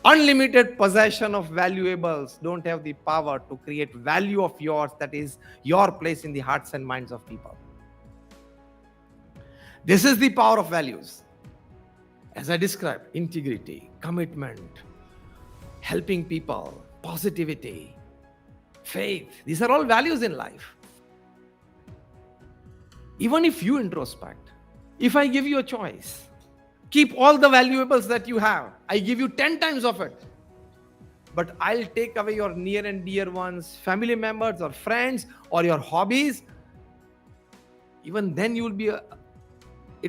Speaker 1: Unlimited possession of valuables don't have the power to create value of yours, that is your place in the hearts and minds of people. This is the power of values. As I described, integrity, commitment, helping people, positivity, faith. These are all values in life. Even if you introspect, if I give you a choice, keep all the valuables that you have. I give you 10 times of it. But I'll take away your near and dear ones, family members or friends or your hobbies. Even then it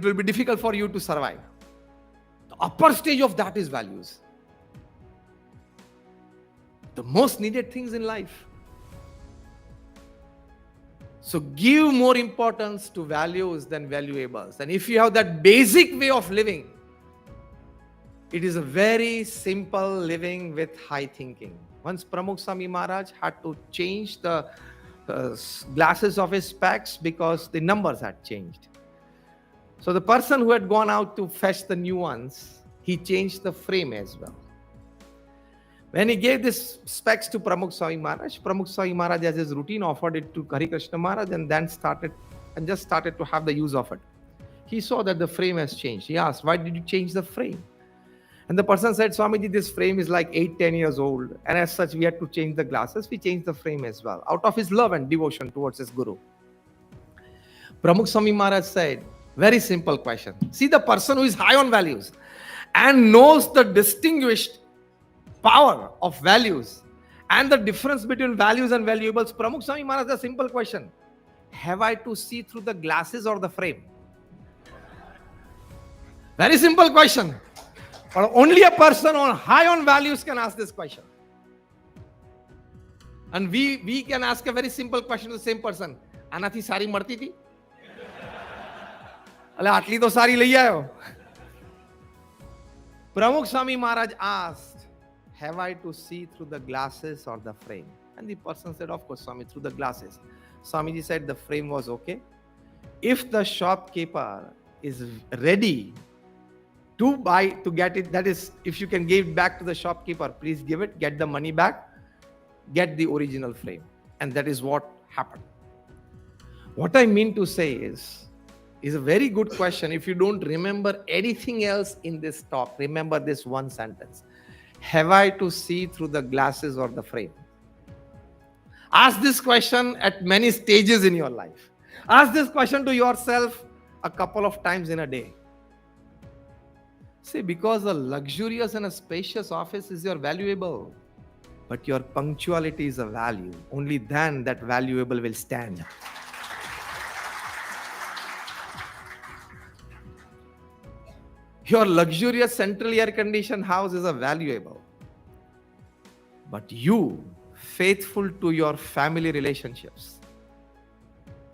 Speaker 1: will be difficult for you to survive. The upper stage of that is values. The most needed things in life. So give more importance to values than valuables. And if you have that basic way of living, it is a very simple living with high thinking. Once Pramukh Swami Maharaj had to change the glasses of his specs because the numbers had changed. So the person who had gone out to fetch the new ones, he changed the frame as well. When he gave this specs to Pramukh Swami Maharaj as his routine offered it to Hari Krishna Maharaj and then started to have the use of it. He saw that the frame has changed. He asked, why did you change the frame? And the person said, Swamiji, this frame is like 8-10 years old. And as such, we had to change the glasses. We changed the frame as well, out of his love and devotion towards his Guru. Pramukh Swami Maharaj said, very simple question. See, the person who is high on values and knows the distinguished power of values and the difference between values and valuables, Pramukh Swami Maharaj, a simple question. Have I to see through the glasses or the frame? Very simple question. But only a person high on values can ask this question. And we can ask a very simple question to the same person. Anathi sari marti thi? Ale atli to sari lai aayo. Pramukh Swami Maharaj asked, have I to see through the glasses or the frame? And the person said, of course, Swami, through the glasses. Swamiji said the frame was okay. If the shopkeeper is ready to buy, to get it, that is, if you can give it back to the shopkeeper, please give it, get the money back, get the original frame. And that is what happened. What I mean to say is a very good question. If you don't remember anything else in this talk, remember this one sentence. Have I to see through the glasses or the frame? Ask this question at many stages in your life. Ask this question to yourself a couple of times in a day. See, because a luxurious and a spacious office is your valuable, but your punctuality is a value. Only then that valuable will stand. Your luxurious centrally air-conditioned house is a valuable, but you, faithful to your family relationships,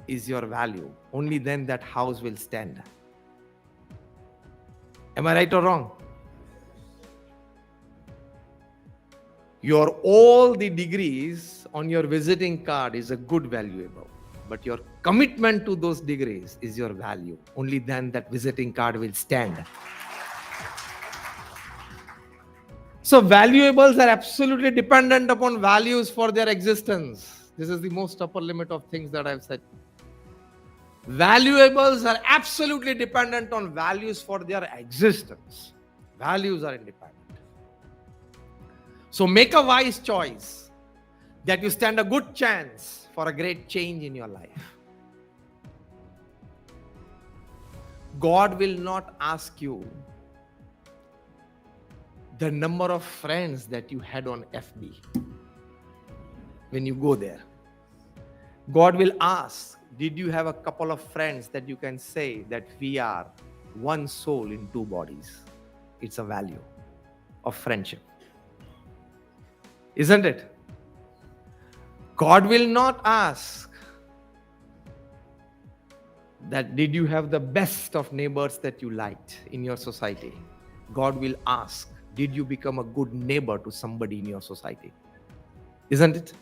Speaker 1: is your value. Only then that house will stand. Am I right or wrong? All the degrees on your visiting card is a good valuable, but your commitment to those degrees is your value. Only then that visiting card will stand. So valuables are absolutely dependent upon values for their existence. This is the most upper limit of things that I've said. Valuables are absolutely dependent on values for their existence. Values are independent. So make a wise choice that you stand a good chance for a great change in your life. God will not ask you the number of friends that you had on FB when you go there. God will ask, did you have a couple of friends that you can say that we are one soul in two bodies? It's a value of friendship. Isn't it? God will not ask that did you have the best of neighbors that you liked in your society. God will ask, did you become a good neighbor to somebody in your society? Isn't it?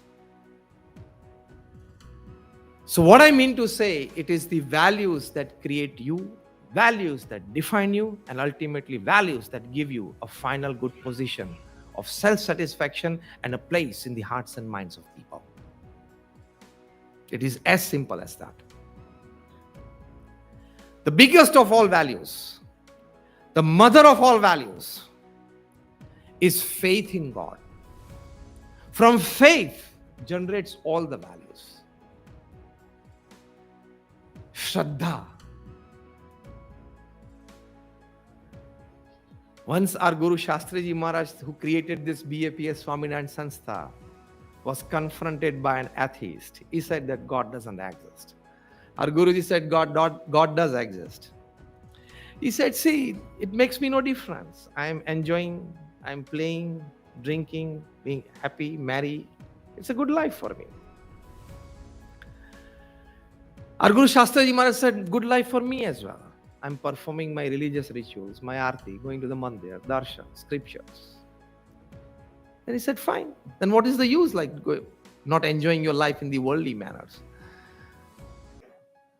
Speaker 1: So what I mean to say, it is the values that create you, values that define you, and ultimately values that give you a final good position of self-satisfaction and a place in the hearts and minds of people. It is as simple as that. The biggest of all values, the mother of all values, is faith in God. From faith generates all the values. Shraddha. Once our Guru Shastriji Maharaj, who created this BAPS Swaminarayan Sanstha, was confronted by an atheist. He said that God doesn't exist. Our Guruji said God does exist. He said, see, it makes me no difference. I am enjoying, I am playing, drinking, being happy, merry. It's a good life for me. Our Guru Shastraji Maharaj said, good life for me as well. I'm performing my religious rituals, my arti, going to the mandir, darshan, scriptures. And he said, fine. Then what is the use, like not enjoying your life in the worldly manners?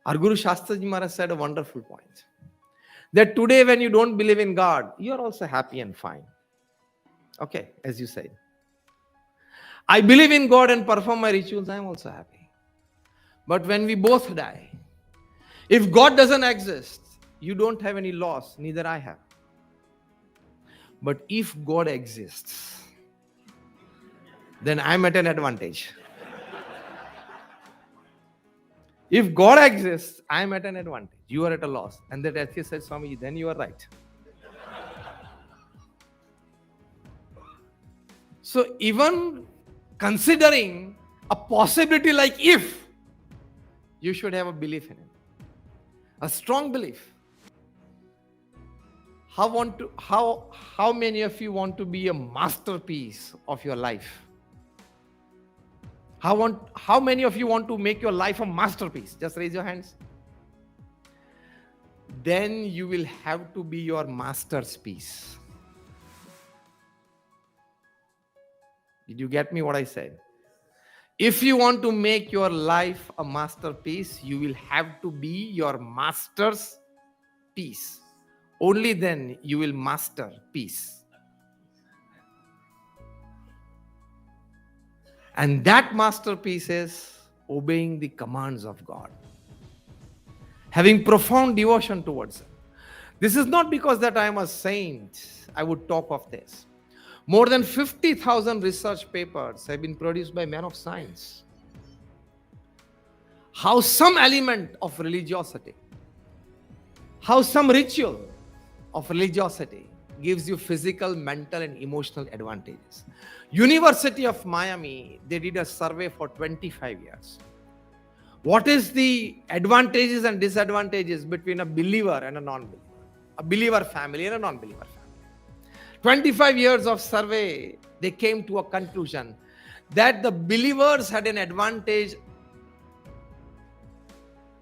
Speaker 1: Our Guru Shastraji Maharaj said a wonderful point. That today when you don't believe in God, you're also happy and fine. Okay, as you said. I believe in God and perform my rituals, I'm also happy. But when we both die, if God doesn't exist, you don't have any loss, neither I have. But if God exists, then I'm at an advantage. If God exists, I'm at an advantage. You are at a loss. And that atheist said, Swamiji, then you are right. So even considering a possibility like if, you should have a belief in it. A strong belief. How many of you want to be a masterpiece of your life? How many of you want to make your life a masterpiece? Just raise your hands. Then you will have to be your master's piece. Did you get me what I said? If you want to make your life a masterpiece, you will have to be your master's piece. Only then you will master peace. And that masterpiece is obeying the commands of God. Having profound devotion towards Him. This is not because that I am a saint, I would talk of this. More than 50,000 research papers have been produced by men of science. How some element of religiosity, how some ritual of religiosity gives you physical, mental, and emotional advantages. University of Miami, they did a survey for 25 years. What is the advantages and disadvantages between a believer and a non-believer? A believer family and a non-believer family. 25 years of survey, they came to a conclusion that the believers had an advantage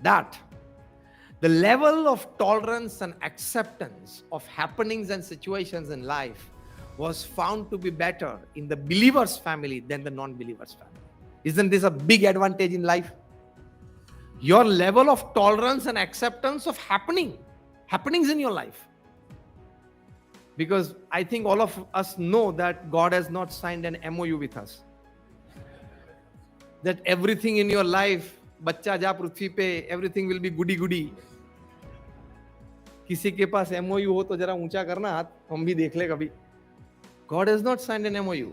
Speaker 1: that the level of tolerance and acceptance of happenings and situations in life was found to be better in the believer's family than the non-believer's family. Isn't this a big advantage in life? Your level of tolerance and acceptance of happenings in your life. Because I think all of us know that God has not signed an MOU with us. That everything in your life, bachcha ja prithvi pe, everything will be goody. किसी के पास MOU हो तो जरा ऊंचा करना हाथ, हम भी देख ले कभी. God has not signed an MOU.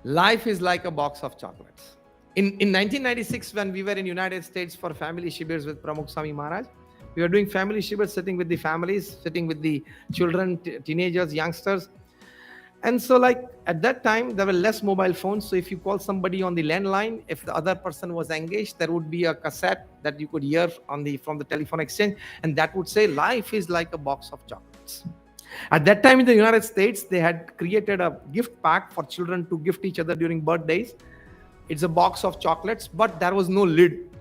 Speaker 1: Life is like a box of chocolates. In 1996, when we were in United States for family shibers with Pramukh Swami Maharaj, we were doing family shibers, sitting with the families, sitting with the children, teenagers, youngsters. And so like at that time, there were less mobile phones. So if you call somebody on the landline, if the other person was engaged, there would be a cassette that you could hear from the telephone exchange. And that would say, life is like a box of chocolates. At that time in the United States, they had created a gift pack for children to gift each other during birthdays. It's a box of chocolates, but there was no lid.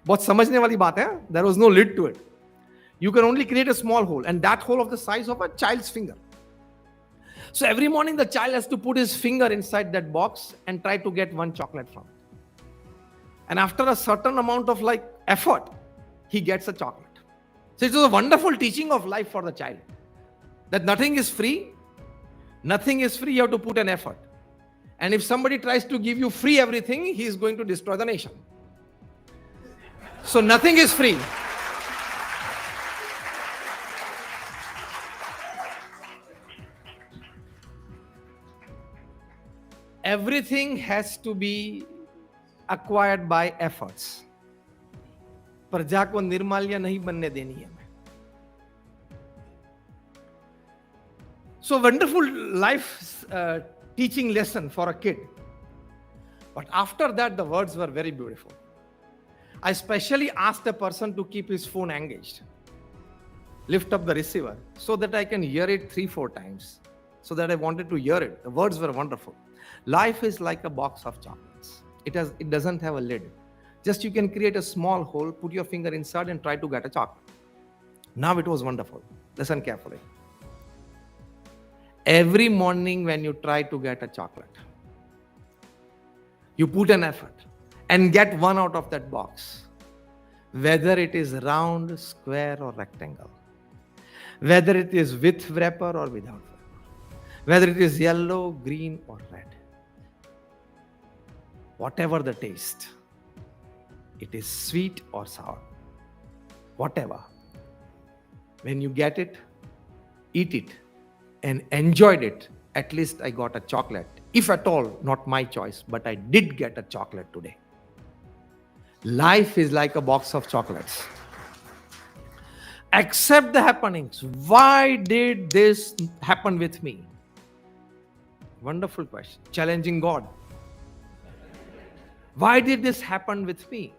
Speaker 1: बहुत समझने वाली बात है, there was no lid to it. You can only create a small hole, and that hole of the size of a child's finger. So every morning the child has to put his finger inside that box and try to get one chocolate from it. And after a certain amount of effort, he gets a chocolate. So it was a wonderful teaching of life for the child. That nothing is free. Nothing is free, you have to put an effort. And if somebody tries to give you free everything, he is going to destroy the nation. So nothing is free. Everything has to be acquired by efforts. प्रजा को निर्माल्य नहीं बनने देनी है. So wonderful life teaching lesson for a kid. But after that, the words were very beautiful. I specially asked a person to keep his phone engaged. Lift up the receiver so that I can hear it 3-4 times. So that I wanted to hear it. The words were wonderful. Life is like a box of chocolates. It doesn't have a lid. Just you can create a small hole, put your finger inside and try to get a chocolate. Now it was wonderful. Listen carefully. Every morning when you try to get a chocolate, you put an effort and get one out of that box. Whether it is round, square or rectangle. Whether it is with wrapper or without wrapper. Whether it is yellow, green or red. Whatever the taste. It is sweet or sour. Whatever. When you get it, eat it and enjoyed it. At least I got a chocolate. If at all, not my choice, but I did get a chocolate today. Life is like a box of chocolates. Accept the happenings. Why did this happen with me? Wonderful question. Challenging God. Why did this happen with me?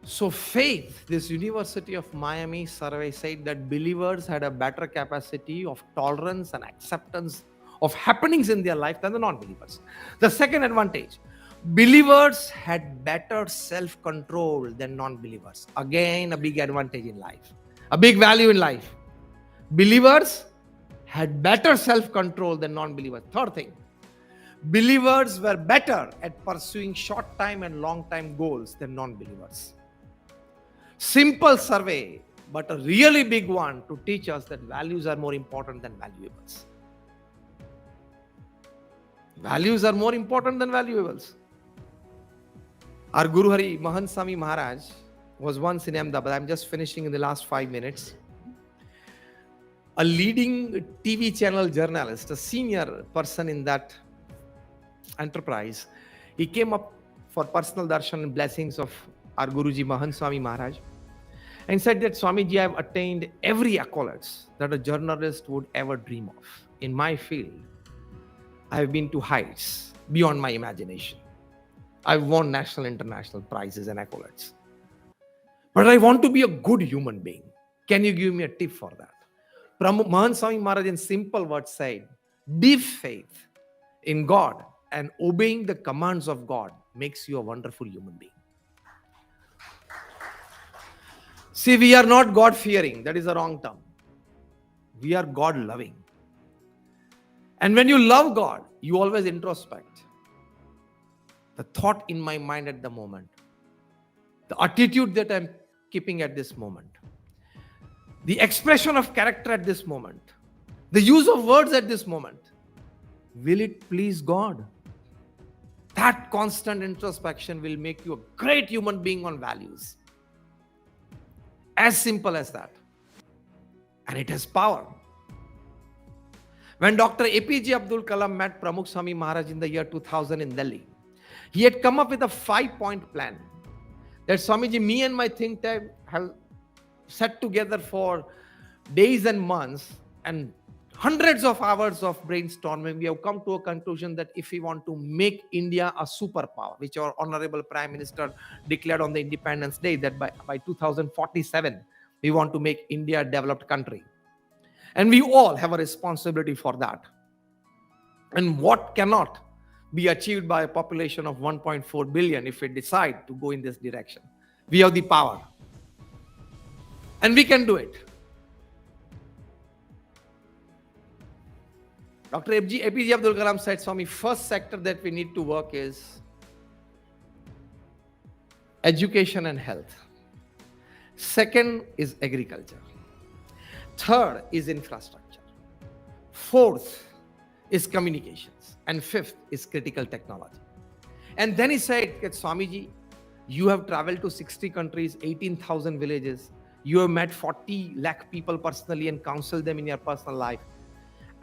Speaker 1: So faith, this University of Miami survey said that believers had a better capacity of tolerance and acceptance of happenings in their life than the non-believers. The second advantage, believers had better self-control than non-believers. Again, a big advantage in life, a big value in life. Believers had better self-control than non-believers. Third thing, believers were better at pursuing short-time and long-time goals than non-believers. Simple survey, but a really big one to teach us that values are more important than valuables. Values are more important than valuables. Our Guru Hari Mahant Swami Maharaj was once in Ahmedabad. I'm just finishing in the last 5 minutes. A leading TV channel journalist, a senior person in that enterprise, he came up for personal darshan and blessings of our Guruji Mahant Swami Maharaj and said that Swamiji, I have attained every accolades that a journalist would ever dream of. In my field, I have been to heights beyond my imagination. I've won national, international prizes and accolades. But I want to be a good human being. Can you give me a tip for that? Mahant Swami Maharaj in simple words said, deep faith in God and obeying the commands of God makes you a wonderful human being. See, we are not God-fearing. That is a wrong term. We are God-loving. And when you love God, you always introspect. The thought in my mind at the moment, the attitude that I'm keeping at this moment, the expression of character at this moment, the use of words at this moment, will it please God? That constant introspection will make you a great human being on values. As simple as that. And it has power. When Dr. APJ Abdul Kalam met Pramukh Swami Maharaj in the year 2000 in Delhi, he had come up with a 5-point plan that Swamiji, me and my think tank have set together for days and months and hundreds of hours of brainstorming. We have come to a conclusion that if we want to make India a superpower, which our Honorable Prime Minister declared on the Independence Day, that by 2047, we want to make India a developed country. And we all have a responsibility for that. And what cannot be achieved by a population of 1.4 billion if we decide to go in this direction? We have the power. And we can do it. Dr. APJ Abdul Kalam said, Swami, first sector that we need to work is education and health. Second is agriculture. Third is infrastructure. Fourth is communications. And fifth is critical technology. And then he said, Swamiji, you have traveled to 60 countries, 18,000 villages. You have met 40 lakh people personally and counseled them in your personal life.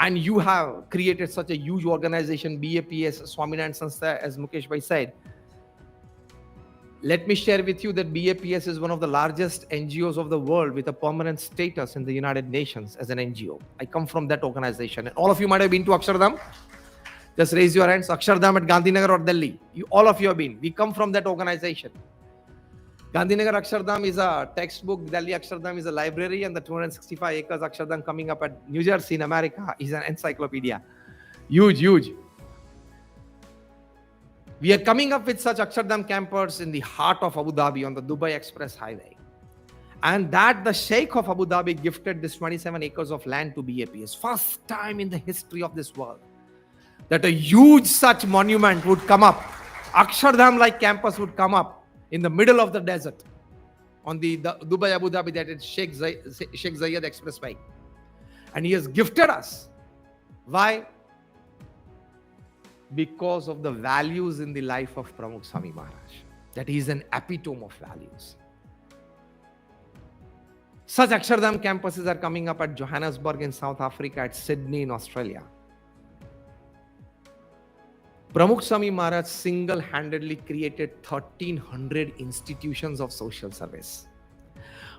Speaker 1: And you have created such a huge organization, BAPS, Swaminarayan Sanstha, as Mukesh Bhai said. Let me share with you that BAPS is one of the largest NGOs of the world with a permanent status in the United Nations as an NGO. I come from that organization. And all of you might have been to Akshardham. Just raise your hands. Akshardham at Gandhinagar or Delhi. All of you have been. We come from that organization. Gandhinagar Akshardham is a textbook. Delhi Akshardham is a library. And the 265 acres Akshardham coming up at New Jersey in America is an encyclopedia. Huge, huge. We are coming up with such Akshardham campus in the heart of Abu Dhabi on the Dubai Express Highway. And that the Sheikh of Abu Dhabi gifted this 27 acres of land to BAPS. First time in the history of this world that a huge such monument would come up. Akshardham like campus would come up in the middle of the desert on the Dubai Abu Dhabi, that is Sheikh Zayed Expressway. And he has gifted us. Why? Because of the values in the life of Pramukh Swami Maharaj. That he is an epitome of values. Such Akshardham campuses are coming up at Johannesburg in South Africa, at Sydney in Australia. Pramukh Swami Maharaj single-handedly created 1,300 institutions of social service.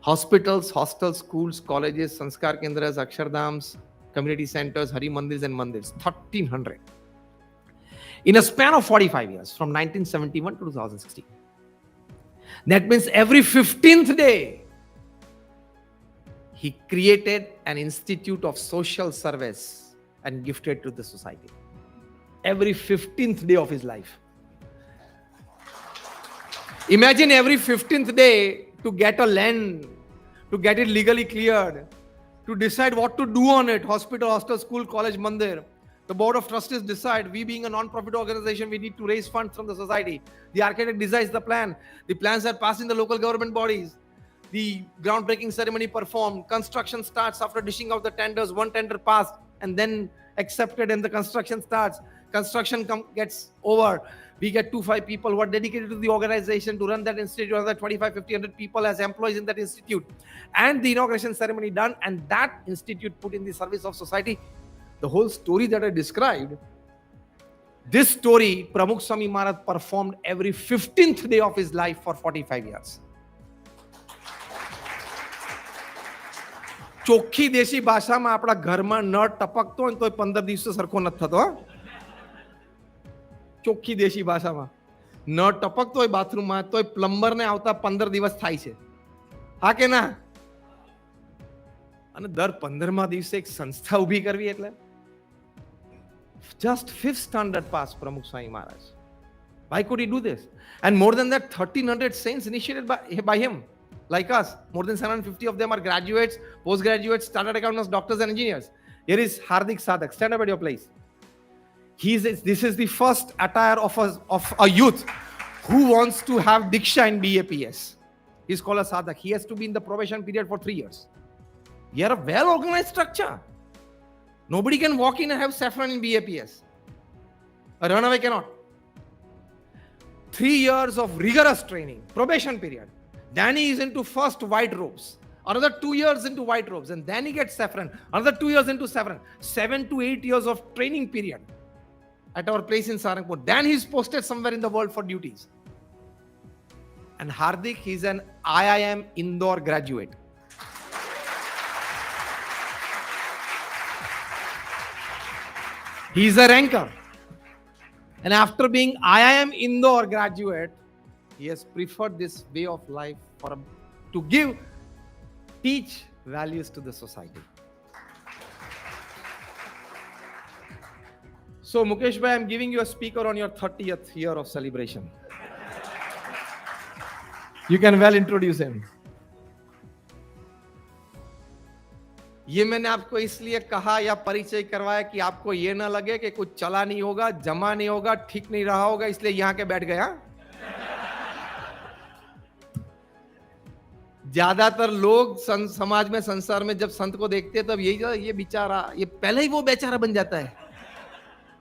Speaker 1: Hospitals, hostels, schools, colleges, Sanskar Kendras, Akshardhams, community centers, Hari Mandirs and Mandirs, 1,300. In a span of 45 years, from 1971 to 2016. That means every 15th day, he created an institute of social service and gifted to the society. Every 15th day of his life. Imagine every 15th day to get a land, to get it legally cleared, to decide what to do on it, hospital, hostel, school, college, mandir. The board of trustees decide, we being a non-profit organization, we need to raise funds from the society. The architect decides the plan. The plans are passed in the local government bodies. The groundbreaking ceremony performed. Construction starts after dishing out the tenders. One tender passed and then accepted and the construction starts. Construction gets over. We get 2-5 people who are dedicated to the organization to run that institute, another 25-50 people as employees in that institute. And the inauguration ceremony done, and that institute put in the service of society. The whole story that I described, this story, Pramukh Swami Maharaj performed every 15th day of his life for 45 years. ચોખ્ખી દેશી ભાષામાં આપણા ઘરમાં નળ ટપકતો હોય તો 15 દિવસો સરખો નથી થતો. ચોખ્ખી દેશી ભાષામાં નળ ટપકતો હોય બાથરૂમમાં તો પ્લમ્બરને આવતા 15 દિવસ થાય છે. હા કે ના? અને દર 15મા દિવસે એક સંસ્થા ઊભી કરવી એટલે just 5th standard pass Pramukh Swami Maharaj. Why could he do this? And more than that, 1,300 saints initiated by him. Like us, more than 750 of them are graduates, postgraduates, chartered accountants, doctors and engineers. Here is Hardik Sadhak. Stand up at your place. This is the first attire of a youth who wants to have Diksha in BAPS. He's called a Sadhak. He has to be in the probation period for 3 years. We are a well-organized structure. Nobody can walk in and have saffron in BAPS. A runaway cannot. 3 years of rigorous training, probation period. Then he is into first white robes. Another 2 years into white robes. And then he gets saffron. Another 2 years into saffron. 7 to 8 years of training period at our place in Sarangpur. Then he's posted somewhere in the world for duties. And Hardik, he's an IIM Indore graduate. He's a ranker. And after being IIM Indore graduate, he has preferred this way of life to teach values to the society. So Mukesh bhai, I'm giving you a speaker on your 30th year of celebration. You can well introduce him. ये मैंने आपको इसलिए कहा या परिचय करवाया कि आपको ये ना लगे कि कुछ चला नहीं होगा, जमा नहीं होगा, ठीक नहीं रहा होगा, इसलिए यहाँ के बैठ गया. ज्यादातर लोग समाज में, संसार में जब संत को देखते हैं तब यही, ये बेचारा, ये पहले ही वो बेचारा बन जाता है.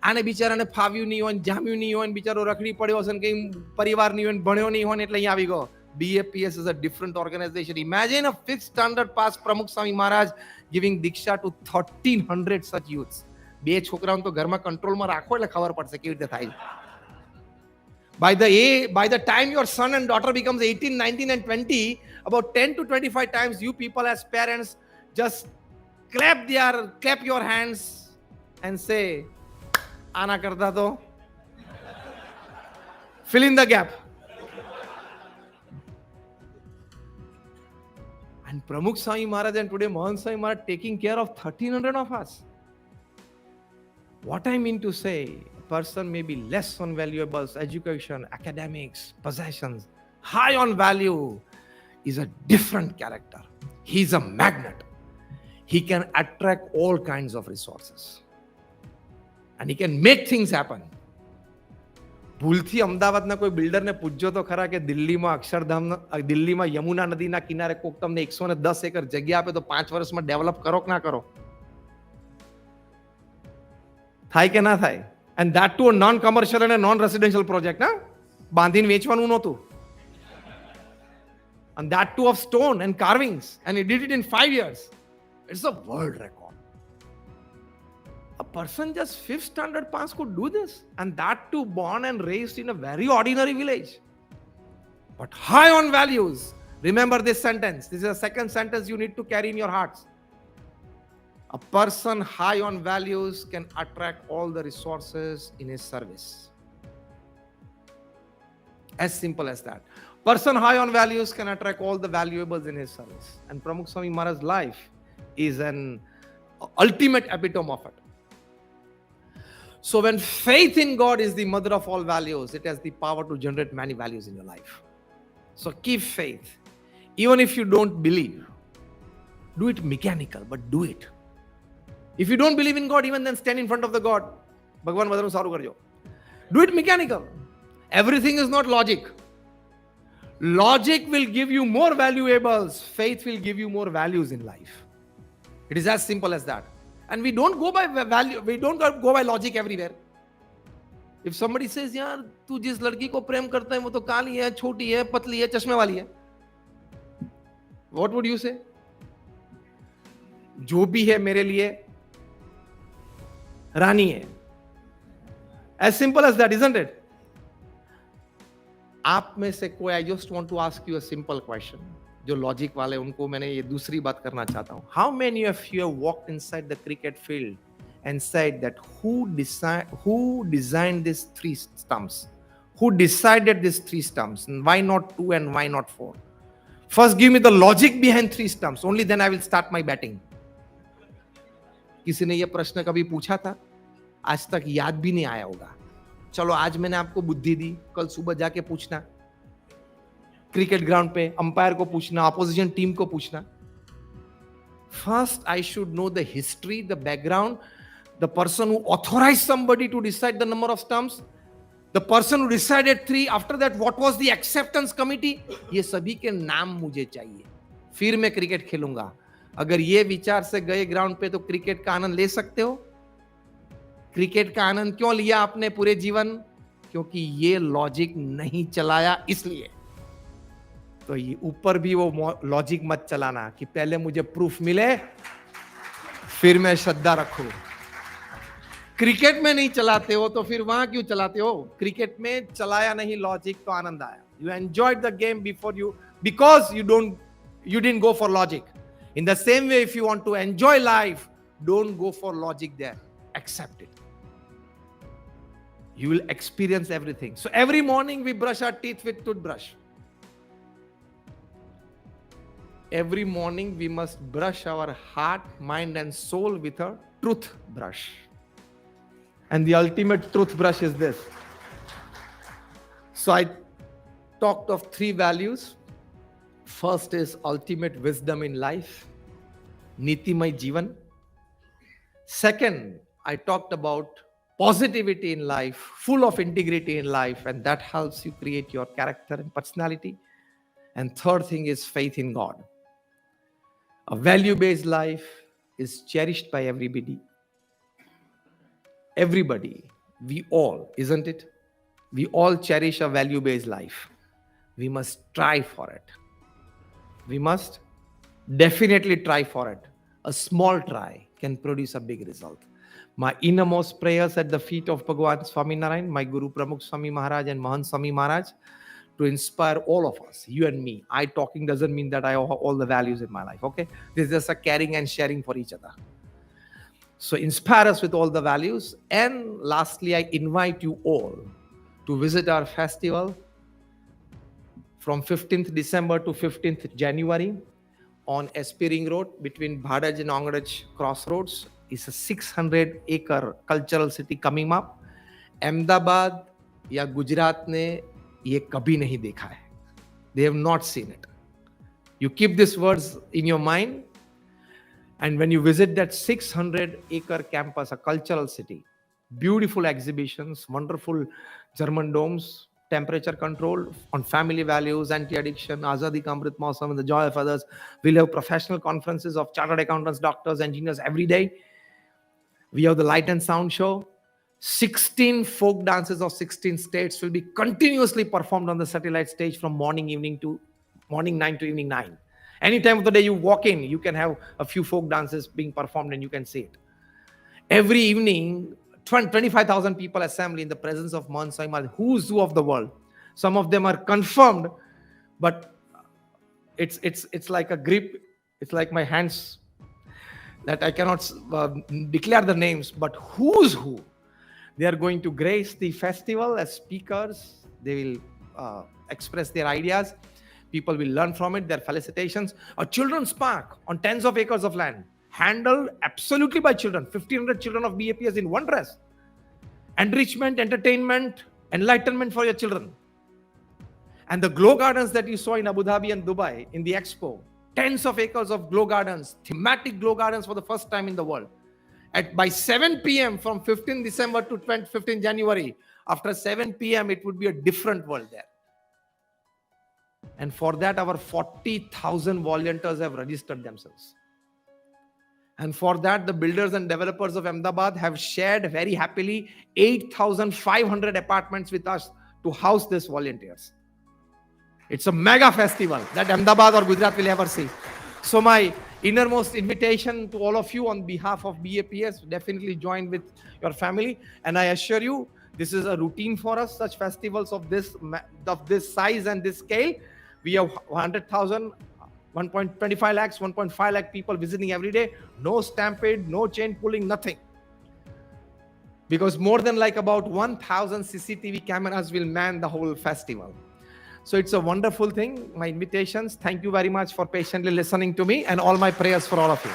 Speaker 1: आने बेचारा ने फाव्यू नहीं हो, जाम्यू नहीं हो, बेचारो रखड़ी पड़्यो हसन, कहीं परिवार नहीं हो, भण्यो नहीं हो, એટલે અહીં આવી ગયો. BAPS is a different organization. Imagine a 5th standard pass Pramukh Swami Maharaj giving Diksha to 1,300 such youths. બે છોકરાઓને તો ઘરમાં કંટ્રોલમાં રાખો એટલે ખબર પડશે કેવી રીતે થાય. By the time your son and daughter becomes 18, 19 and 20, about 10 to 25 times you people as parents just clap your hands and say, Ana karta to. Fill in the gap. And Pramukh Swami Maharaj and today Mohan Swami Maharaj taking care of 1,300 of us. What I mean to say, person may be less on valuables, education, academics, possessions. High on value is a different character. He's a magnet. He can attract all kinds of resources. And he can make things happen. ભૂલથી અમદાવાદના કોઈ બિલ્ડરને પૂછજો તો ખરા કે દિલ્હીમાં યમુના નદીના કિનારે કોક તમને 110 એકર જગ્યા આપે તો 5 વર્ષમાં ડેવલપ કરો કે ના કરો? થાય કે ના થાય? And that too a non-commercial and a non-residential project, huh? બાંધીને વેચવાનું નહોતું. And that too of stone and carvings. And he did it in 5 years. It's a world record. A person just 5th standard pass could do this. And that too born and raised in a very ordinary village. But high on values. Remember this sentence. This is a second sentence you need to carry in your hearts. A person high on values can attract all the resources in his service. As simple as that. Person high on values can attract all the valuables in his service. And Pramukh Swami Maharaj's life is an ultimate epitome of it. So when faith in God is the mother of all values, it has the power to generate many values in your life. So keep faith. Even if you don't believe, do it mechanical, but do it. If you don't believe in God, even then stand in front of the God. Bhagwan badaru saru karjo. Do it mechanical. Everything is not logic. Logic will give you more valuables. Faith will give you more values in life. It is as simple as that. And we don't go by value. We don't go by logic everywhere. If somebody says, "यार, तू जिस लड़की को प्रेम करता है वो तो काली है, छोटी है, पतली है, चश्मे वाली है," what would you say? जो भी है मेरे लिए रानी है. As simple as that, isn't it? आप में से कोई, I just want to ask you a simple question. जो लॉजिक वाले उनको मैंने ये दूसरी बात करना चाहता हूं. How many of you have walked inside the cricket field and said that who designed these 3 stumps? Who decided these 3 stumps? And why not 2 and why not 4? First give me the logic behind 3 stumps. Only then I will start my batting. किसी ने ये प्रश्न कभी पूछा था? आज तक याद भी नहीं आया होगा. चलो आज मैंने आपको बुद्धि दी, कल सुबह जाके पूछना. क्रिकेट ग्राउंड पे अंपायर को पूछना, अपोजिशन टीम को पूछना. First, I should know the history, the background, the person who authorized somebody to decide the number of stumps, the person who decided 3. After that, what was the acceptance committee? ये सभी के नाम मुझे चाहिए. फिर मैं क्रिकेट खेलूंगा. अगर ये विचार से गए ग्राउंड पे तो क्रिकेट का आनंद ले सकते हो. क्रिकेट का आनंद क्यों लिया आपने पूरे जीवन? क्योंकि ये लॉजिक नहीं चलाया इसलिए. तो ये ऊपर भी वो लॉजिक मत चलाना कि पहले मुझे प्रूफ मिले फिर मैं श्रद्धा रखूं. क्रिकेट में नहीं चलाते हो तो फिर वहां क्यों चलाते हो? क्रिकेट में चलाया नहीं लॉजिक तो आनंद आया. You enjoyed the game because you didn't go for logic. In the same way, if you want to enjoy life, don't go for logic there. Accept it. You will experience everything. So every morning we brush our teeth with toothbrush. Every morning we must brush our heart, mind and soul with a truth brush. And the ultimate toothbrush is this. So I talked of 3 values. First is ultimate wisdom in life, Nitimay Jivan. Second, I talked about positivity in life, full of integrity in life, and that helps you create your character and personality. And third thing is faith in God. A value-based life is cherished by everybody. Everybody, we all, isn't it? We all cherish a value-based life. We must try for it. We must definitely try for it. A small try can produce a big result. My innermost prayers at the feet of Bhagwan Swami Narayan, my Guru Pramukh Swami Maharaj and Mahant Swami Maharaj, to inspire all of us, you and me. I talking doesn't mean that I have all the values in my life, okay? This is just a caring and sharing for each other. So inspire us with all the values. And lastly, I invite you all to visit our festival from 15th December to 15th January on SP Ring Road between Bhadaj and Angraj Crossroads. It's a 600-acre cultural city coming up. Ahmedabad या गुजरात ने ये कभी नहीं देखा है. They have not seen it. You keep these words in your mind, and when you visit that 600-acre campus, a cultural city, beautiful exhibitions, wonderful German domes, temperature control on family values, anti-addiction, Azadi Ka Amrit Mahotsav, and the joy of others. We'll have professional conferences of chartered accountants, doctors, engineers every day. We have the light and sound show. 16 folk dances of 16 states will be continuously performed on the satellite stage from morning 9 to evening 9. Any time of the day you walk in, you can have a few folk dances being performed and you can see it. Every evening, 25,000 people assemble in the presence of Mon Saima, who's who of the world. Some of them are confirmed, but it's like a grip. It's like my hands that I cannot declare the names, but who's who. They are going to grace the festival as speakers. They will express their ideas. People will learn from it, their felicitations. A children's park on tens of acres of land, handled absolutely by children. 1,500 children of BAPS in one dress. Enrichment, entertainment, enlightenment for your children. And the glow gardens that you saw in Abu Dhabi and Dubai in the expo, tens of acres of glow gardens, thematic glow gardens for the first time in the world. By 7 p.m. from 15 December to 15 January, after 7 p.m. it would be a different world there. And for that, our 40,000 volunteers have registered themselves. And for that, the builders and developers of Ahmedabad have shared very happily 8,500 apartments with us to house these volunteers. It's a mega festival that Ahmedabad or Gujarat will ever see. So my innermost invitation to all of you on behalf of BAPS, definitely join with your family. And I assure you, this is a routine for us, such festivals of this size and this scale. We have 100,000, 1.25 lakhs, 1.5 lakh people visiting every day. No stampede, no chain pulling, nothing. Because more than like about 1,000 CCTV cameras will man the whole festival. So it's a wonderful thing. My invitations. Thank you very much for patiently listening to me, and all my prayers for all of you.